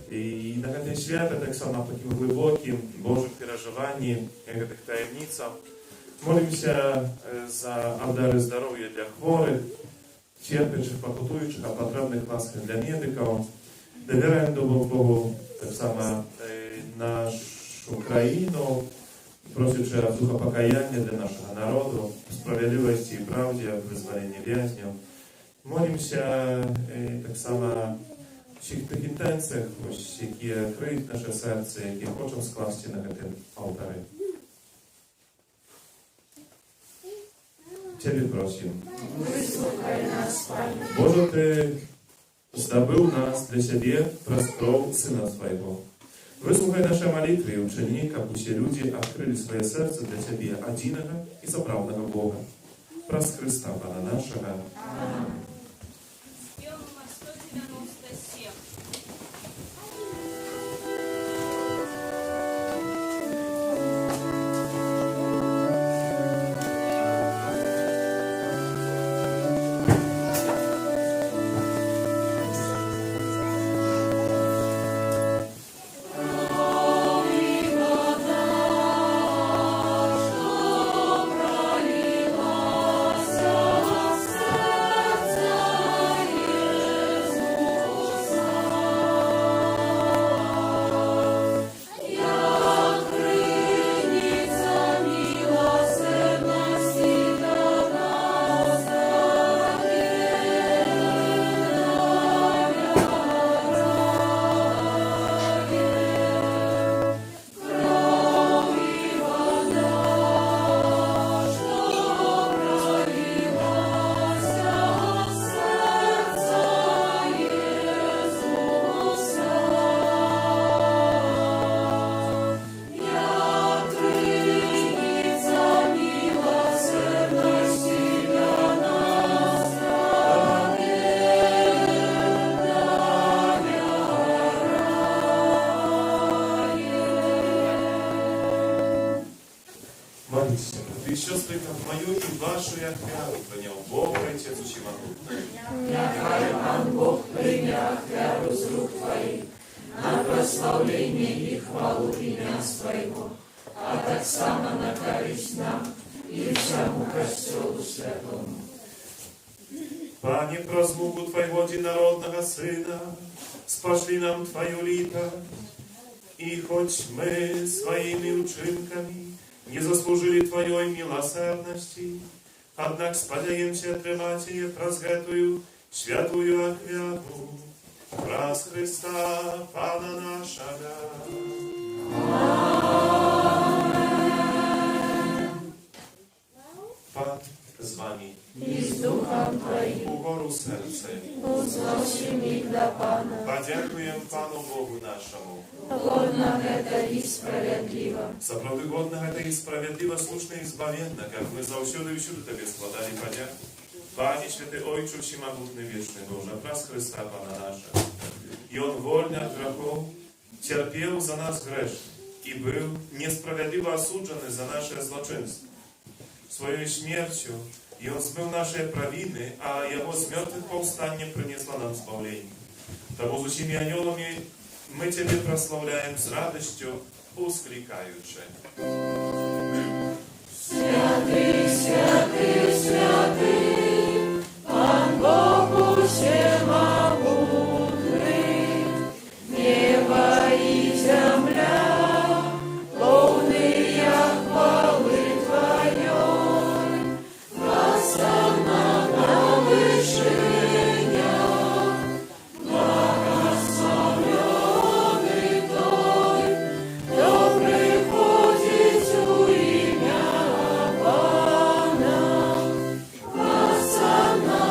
И на этом свято, так само таким глубоким Божьим переживанием, этих таямницах, молимся за обдары здоровья для хворых, терпящих, похудующих, а потребных ласков для медиков. Доверяем Богу, так само нашу краину, просим от духа покаяния для нашего народа, справедливости и правде, вызволения вязней. Молимся так само в всіх тих інтенціях, які криють наше серце, які хочемо скласти на цьому алтарі. Тебе просим. Выслухай нас, Пане. Боже, Ты здобыл нас для Себе праз кров Сына Своего. Выслухай наши молитвы и учини, как все люди открыли свое сердце для Тебе, одиного и соправдного Бога. Праз Христа, Пана нашего. Аминь. вашу як вяру прийняв Бог, Отець Усімогутній. Нехай Пан Бог прийме ахвяру з рук Твоїх на прославлення і хвалу ім'я Своєго, а так само на користь нам і всьому Костьолу Святому. Пане, про злугу Твоего единородного Сына, спошли нам Твою литость, и хоть мы своими учинками не заслужили Твоей милосердности, однако сподяемся тримать ее праз гэтую святую ахвяру, праз Христа Пана нашего. Pan z Wami I z Duchem Twoim ugoru serce. uznosim ich dla Pana. Podziękuję Panu Bogu naszemu. Godna это и справедливо. Сапраўды годна гэта і справядліва, слушна і збавенна, как мы заўсёды і ўсюды Табе складалі падзяку. Пане святы Ojcu Всемогутный Wieczny Boże, праз Христа Пана нашего. И Он вольно от грехов терпел за нас грешных и был несправедливо осуджен за наше злочинство. Своей смертью и Он смыл наши провины, а Его с мертвых повстание принесло нам спасение. Тому с усими анgelами мы Тебе прославляем с радостью, ускликаючи. Святый, святый, святый, Пан Бог всемогутный, небо и земля, полные хвалы Твоей, восстань на вершине, благословенный Той, кто приходит у имя Пана, восстань на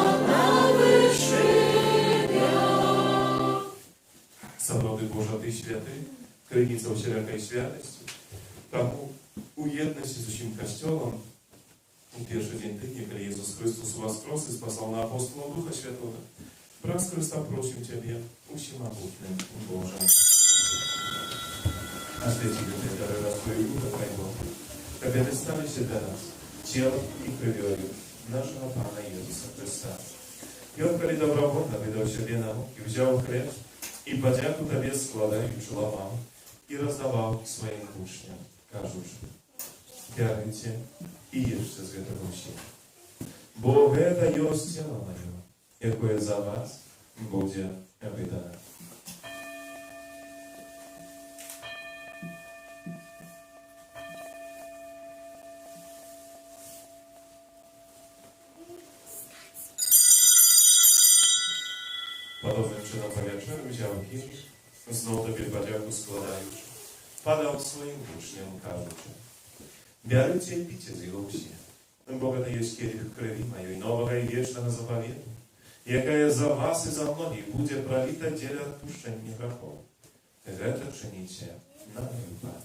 вершине. Сапраўды Божа, Ты святы, крыніца ўсялякай святасці. Таму у єдності з усім Костьолом у перший день тыдня, калі Єсус Христос воскрес и спасал на апостола Духа Святого, праз Христа просим Тебе, Усемогутный Боже. Освети Ты дары раскрой Духа Твоего, как это ставишься для нас телом и кровью нашего Пана Иисуса Христа. И Он, коли добровольно выдал себе нам и взял хлеб, и подяку Тебе складаючи ламал, и раздавал своим учням, кажучи: «Бярыце и ешьте з гэтага ўсе. Бо гэта ёсць цела маё, якое за вас будзе выдано». Podobnym czynom za wieczór wziął kielich, znów Tobie podzięku składając, padał swoim uczniom, кажучи: «Бярыце и піце з яго ўсе, бо гэта ёсць келіх крыві маёй новага і вечнага запавету, якая за вас і за многіх будзе проліта дзеля адпушчэння грахоў. Гэта чыніце на маю памяць».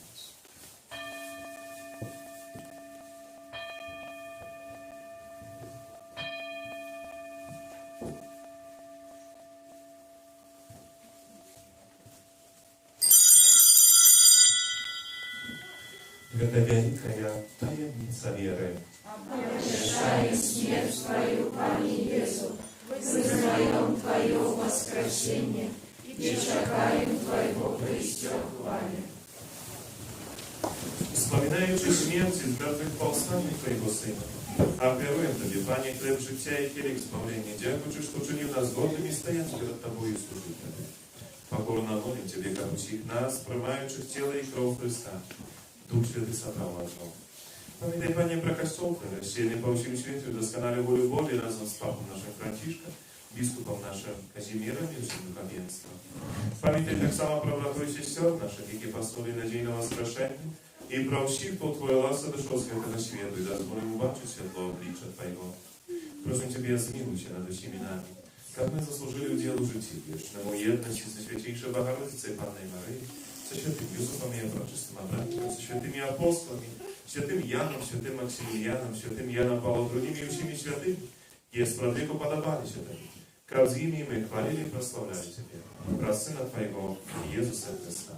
Гэта вялікая таємниця віри. Обещаем смерть Твою, Пане Иисус, вызнаем Твое воскресение и чекаем Твоего прийстя в хвале. Wspominaючи смерть из мертвых повстання Твоего Сына, апелуем Тебе, Пане, хлеб життя и келих збавлення, дякуючи, що учинив нас годними стоять перед Тобою и служить Тебе. Покорно молим Тебе, как усіх нас, приймаючих тіло і кров Христа, Дух Святый собрал отцов. Памятай, Пане, про Костел, рассеянный по всему свету, досконали волю Божию разом с папом нашим Францишком, biskupom naszym Kazimierem i duchowieństwa. Pamiętaj tak samo про братов и сестер наших, які послали надій на воскрешення, і про всіх, хто Твоя ласка дошел з этого світу, і дасть Богу бачить світло обличчя Твоего. Просим Тебе, смилуйся над усіми нами, как мы заслужили уделу житті вечному, єдності со Святейшей Богородицей Панной Марии, со святым Юсупом и Прочистым Абрахамом, со святыми апостолами, святым Яном, святым Максимилианом, святым Яном Павлом, другими и всеми святыми, и с владыку подобали Тебе. Как с ними мы хвалили и прославляли Тебе, про Сына Твоего, Иисуса Христа.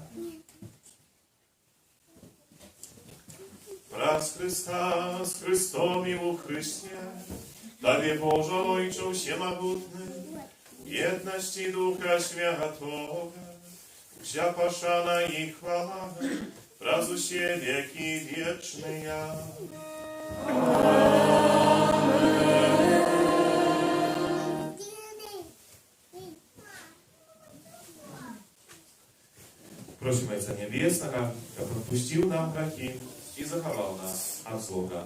Raz Chrysta z Chrystom i u Chryście, Tobie Boże Ojcze Всемогутny, w jedności Ducha Świętego, wся пошана и хвала, разу все веки вечные. Просим Отца Небесного, как отпустил нам грехи и заховал нас от злога.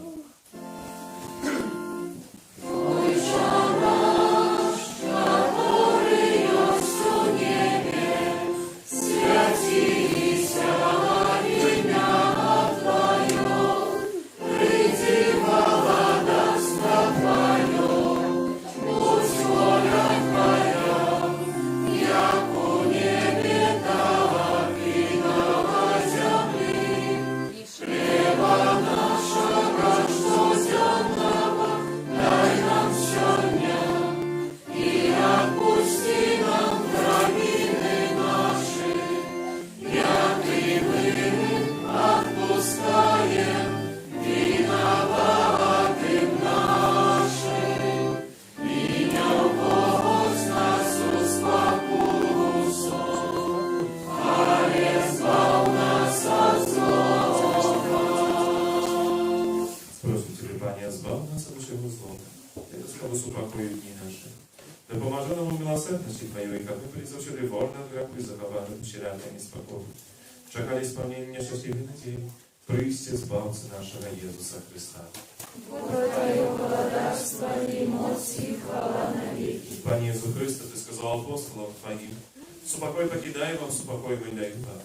Czekali spełnienia szczęśliwej nadziei, przyjście Zbawcy naszego Jezusa Chrysta. Panie Jezu Chryste, Ty сказал апостолам Твоим, супокой покидай вам, супокой мы даю вам.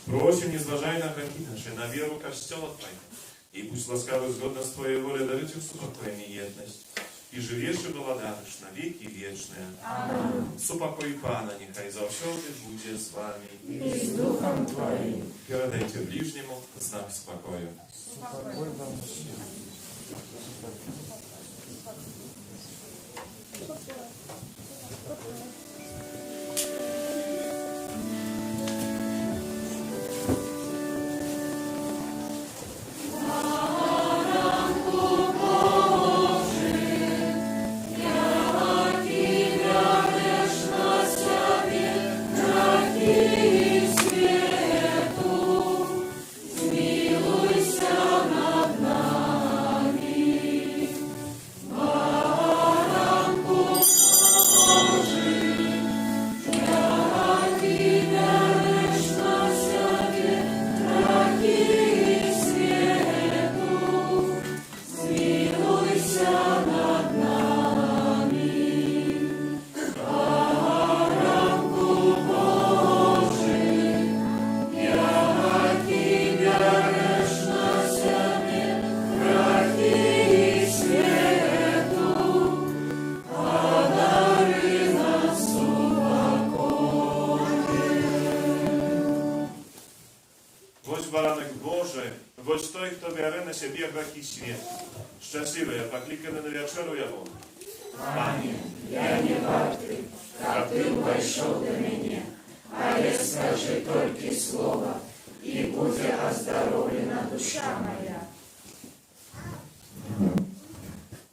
Просим, не зважай на грехи наши, на веру Костела Твоего, и пусть ласкаво згодно с Твоей волей дарит им супокоем и едность, и живешь и благодаешь на веки вечные. Супокой Пана, нехай завсёды будет с вами. И с Духом Твоим. Передайте ближнему знак спокою. Choć той, хто бере на себе грехи світ. Щасливий, покликаний на вечеру Його. Пане, я не вартый, как Ты вошел до меня, а я скажи только слово, и будет оздоровлена душа моя.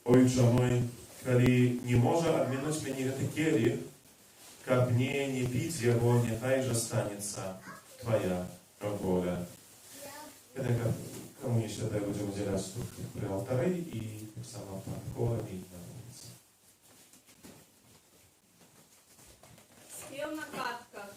Ojcze mój, kiedy nie może odminąć mnie ten kielich, как мне не пить его, нехай же станется Твоя воля. Это кому еще дай будем уделять при алтаре и так само под хорами на улице. Спел на катках.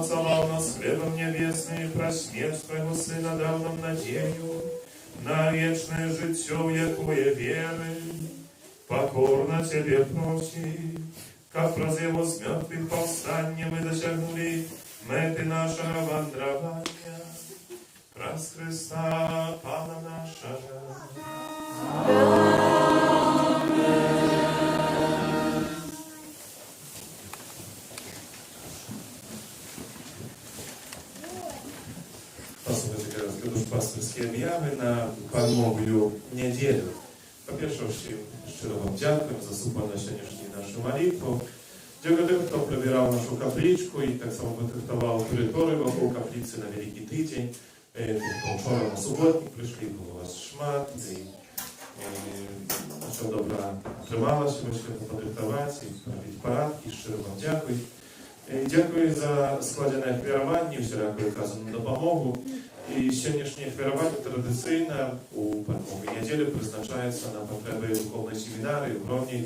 умацовал нас хлебом небесным, и про смерть Твоего Сына дал нам надею на вечное житье, якое веры. Покорно Тебе просим, как праз Его с мертвых повстания мы досягнули меты нашего вандрования. Праз Христа Пана нашего. Послухайте teraz duszpasterskie objawy na Palmowiu niedzielę. Po pierwsze, szczerze Wam dziękuję za słuchanie dzisiejszej naszej modlitwy. Dziękuję tym, kto przebierał naszą kapliczkę i tak samo wytraktował terytorię wokół kaplicy na Wielki Tydzień. Wczoraj na sobotnik przyszli, było Was szmat i nasza dobra trzymała się, żeby potraktować i robić paradki. Szczerze Wam dziękuję. Dziękuję za składane chwierowanie, wszelako okazane допомогу. I dzisiejsze chwierowanie tradycyjne u Palmowej niedzieli przeznaczające na potrzeby duchownej seminary, uchroni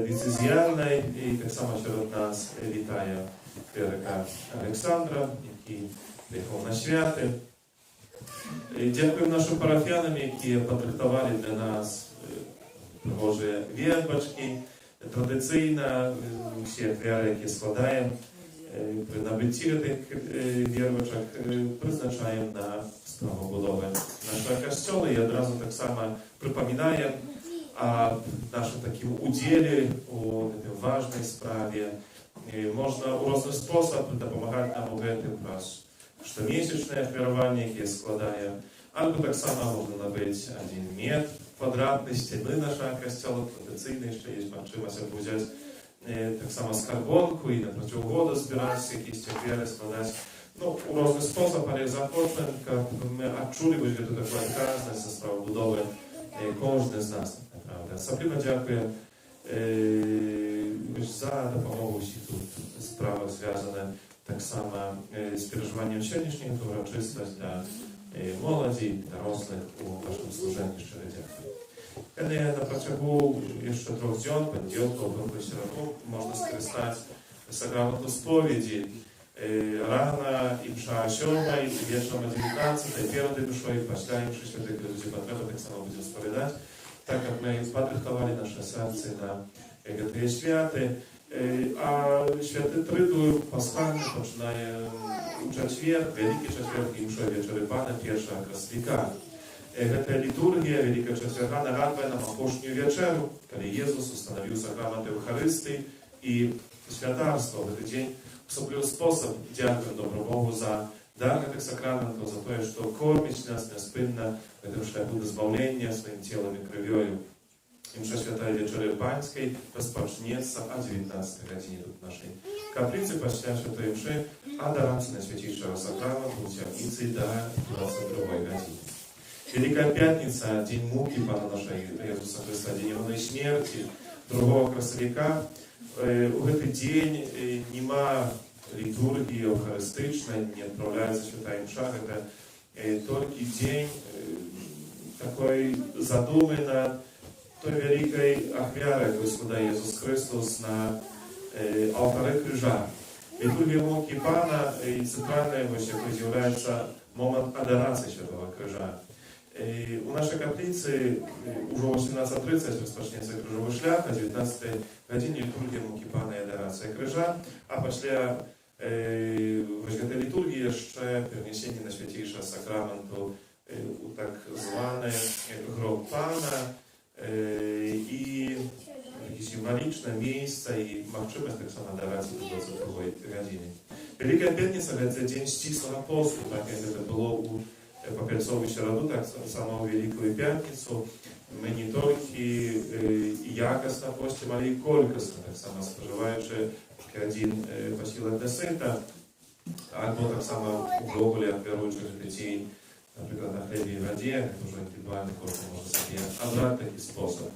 decyzjalnej i tak samo wśród nas witaje klieryka Aleksandra, jaki przyjechał na święty. Dziękuję naszym parafianom, які potraktowali dla nas Boże wierbaczki. Tradycyjna, всі ofiary, jakie składają przy nabyciu tych wierbaczek, przeznaczają na sprawę budowy naszego kościoła i od razu tak samo przypominają o naszym takim udziale, o tej ważnej sprawie. Można w różny sposób pomagać nam w tym przez comiesięczne ofiarowanie, jakie składają, albo tak samo można nabyć 1 metr kwadratny ściany naszego kościoła, tradycyjny jeszcze jest, trzeba się wziąć tak samo skarbonku i na przeciwwodę zbierać, jakieś ofiary składać. No, w różny sposób, ale zapocząłem, jak my odczuli, że to taka każda ze spraw budowy, każdy z nas, naprawdę. Особливо dziękuję za допомогу всі тут справи зв'язані так само з переживанням сьогоднішньої урочистості для молоді, дорослих у вашому служенні. Щиро дякую. Na протягу jeszcze 3 днів, понеділку, або середу, можна скористати сакраменту сповіді. Рано і мша 7, і вечором 19, перед душою, після мши святих людей потреби, так само будемо сповідати. Так як ми подрихтували наше серце на ті святи, а святи Триту пасхальні починає у четвер, Великий четвер і мша вечори Пана, перша красника. Гэта літургія Великого Четверга нагадвае нам апошнюю вечеру, калі Єзус установіў сакрамент Евхарыстыі і святарства в гэты дзень. Асаблівы спосаб дзякуем добру Богу за дар гэтых сакраментаў, за тое, што корміць нас няспынна гэтым шляху да збаўлення сваім целам і крывёю. Імша святая вечеря Панскай распачнецца о 19 гадзіне тут нашай капліцы пасля святой мшы, а дарацца Найсвятейшага сакраменту ў цярніцы до 22 гадзіны. Великая Пятница, день муки Пана нашей Иисуса Христа, день Его смерти, другого красовика. В этот день нема литургии евхаристичной, не отправляется святая мша. Это только день такой задуманный той великой ахвяры Господа Иисус Христос на алтаре крижа. Литургия муки Пана и центральная является момент адорации Святого Крижа. У нашей каплицы уже 18:30 розпочнеться крижовий шлях, о 19 годині літургія муки Пана і адорація крижа, а після цієї літургії ще перенесення на святейшого сакраменту у так зване гроб Пана і символічне місце і можливість так само адорації до 22 години. Велика П'ятниця – це день стислого посту, так як це було у Попельцову середу, так само у Великую Пятницу, мы не только якостно постим, але и колькостно, так само споживаючи один посілок десита, або так само увогуле віруючих людей, наприклад, на хлібі і воді, як уже індивідуальний кожен може собі обрати такий спосіб.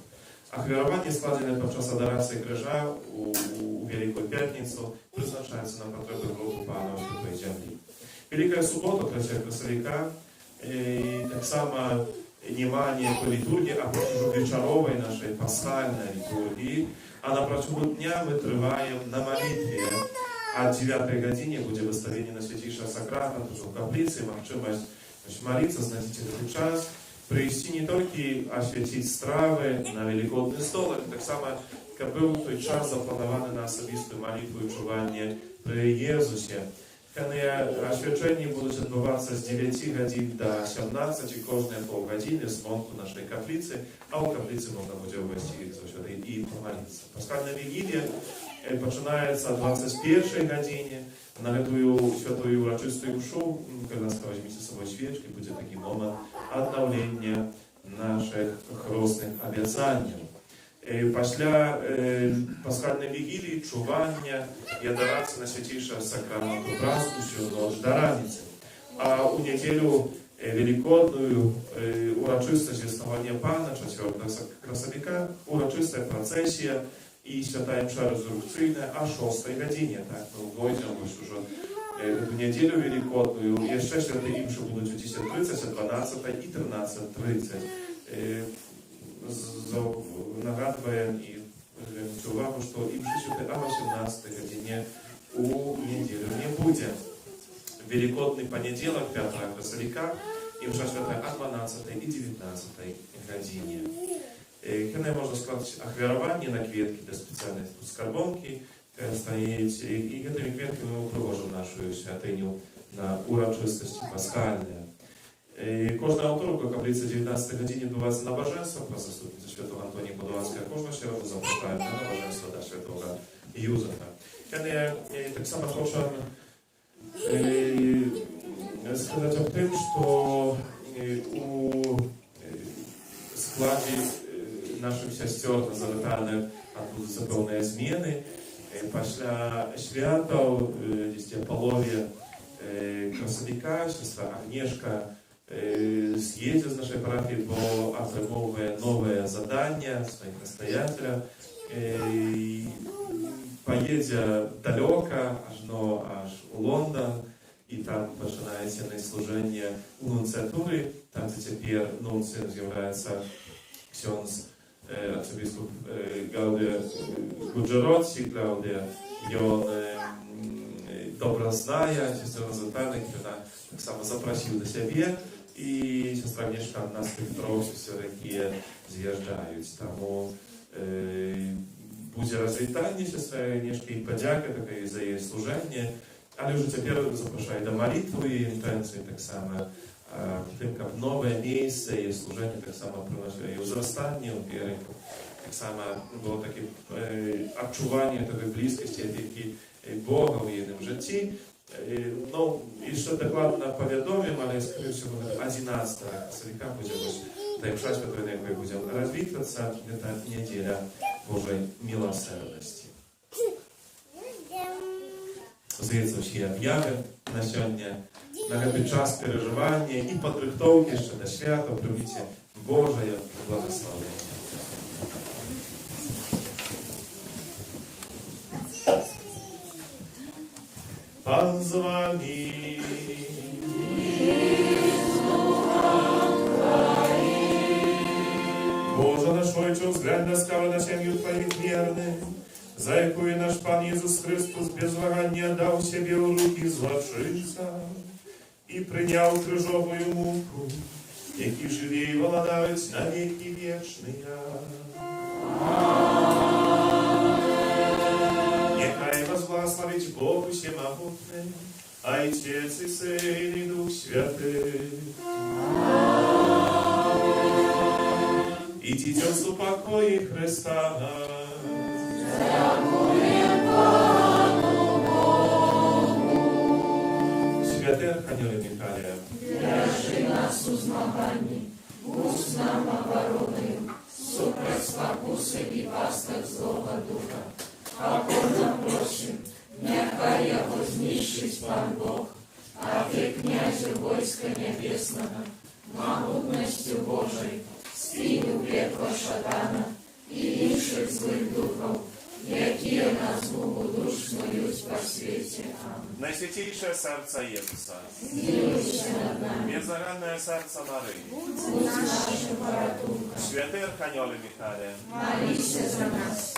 Ахвярування, складене під час адорації крижа у Велику П'ятницю, призначається на потреби групи Пана у Святої Землі. Великая Субота, 3 красовика, так само внимание по литургии, а протягом вечеровой нашей пасхальной литургии, а на протягом дня мы триваем на молитве. a 9 godzinie będzie wystawienie na Świętejszy Sakrament, w kaplicy, możliwość молиться, znajdziecie ten czas, przyjść nie tylko oświecić strawy na Wielkodny Stol, ale tak samo jak był ten czas zaplanowany na osobistą modlitwę i czuwanie przy Jezusie. Oświadczenia będą odbywać się z 9 godzin do 18, każde pół godziny z wątku naszej kaplicy, a u kaplicy można będzie wejść i pomolić. Paschalna Wigilia poczynaється o 21 godzinie. Na эту świętую uroczystą mшу, когда weźmiecie z sobą świeczki, będzie taki moment odnowienia naszych chrzestnych obiecań. Після Пасхальної Вігілії, чування і адорації на Святейшого Сакраменту Братству всю ночь до раницы. А у неділю Великодную урочистость Веснування Пана, 4 красовика, урочиста процесія і святая мша резурекційна о 6 годині. Так, ми вийдемо вже в неділю Великодную. І ще святі інші будуть о 10:30, о 12 і 13:30. Нагадуємо і звернути увагу, що і мши о 18 годині у неділю не буде. Великодний понеділок, 5 красовика, і мша свята о 12 і 19 годині. Хенай можна складати ахвярування на квітки для спеціальної скарбонки, стоїть, і цими квітками ми привожимо нашу святиню на урочистості пасхальної. Кожного вторку каплиці 19 годині відбувається набоженство про заступницю святого Антонія Подоланського. Кожного щороку запускаємо на набоженство до святого Юзефа. Я так само хочу сказати об тим, що у складі наших сестер завітаних відбудуться певні зміни. Після святов, десь в полові красовика, сестра Агнешка съедет из нашей парафии, бо отримовує новое задание своих настоятеля. Поедет далеко, аж у Лондон, и там починається служение у нунциатуры, там где теперь нунцием является ксьонз арцебискуп Гаудия Гуджеротці, Гаудия, и он добре знає сестру Розентальник, вона так само запросив до себе, і сестра Агнешка одна з тих трьох сестер, які з'їжджають. Тому буде розвітання сестри Агнешки і подяка така за її служення, але вже тепер запрошую до молитви і інтенції так само, тим, як нове місце і служення так само приносить і зростання у вірі. Так само було таке відчування такої близькості, які Бога в їхньому житті. Ну, і ще докладно повідомимо, але, скоріше всього, 11 красовика буде та мша святої, на якої будемо розвітуватися, це неділя Божої милосердності. Здається, всі об'яви на сьогодні, на цей час переживання і підрихтовки ще до свята, прийміть Божє благословення. Pan z wami. Boże nasz Ojcze, względna skała na ziemię Twoich wiernych, za jaką nasz Pan Jezus Chrystus bez wahania dał siebie u ruki złoczyńca i przyjął krzyżową muku, jaki żyje i władać na wieki wieczne. Niechaj was błogosławić Bogu Всемогутny, Ojciec i Syn i Duch Święty. Idźcie w pokoju Chrysta. Święty Archanioły Michale, Держи нас у змаганні, будь з нам обороною, супроть спокуси і пасток злого духа. А нам просим, нехай його знищить Пан Бог, а ти, князю войска небесного, могутностью Божией, спину пекла шатана і інших злих духов, які на згубу душ смоють по світі. Амінь. Najświętейшее серце Єзуса, Змилуйся над нами, беззаганное серце Марії, будь нашим порятунком, Святий Арханьоле Михайле, молися за нас.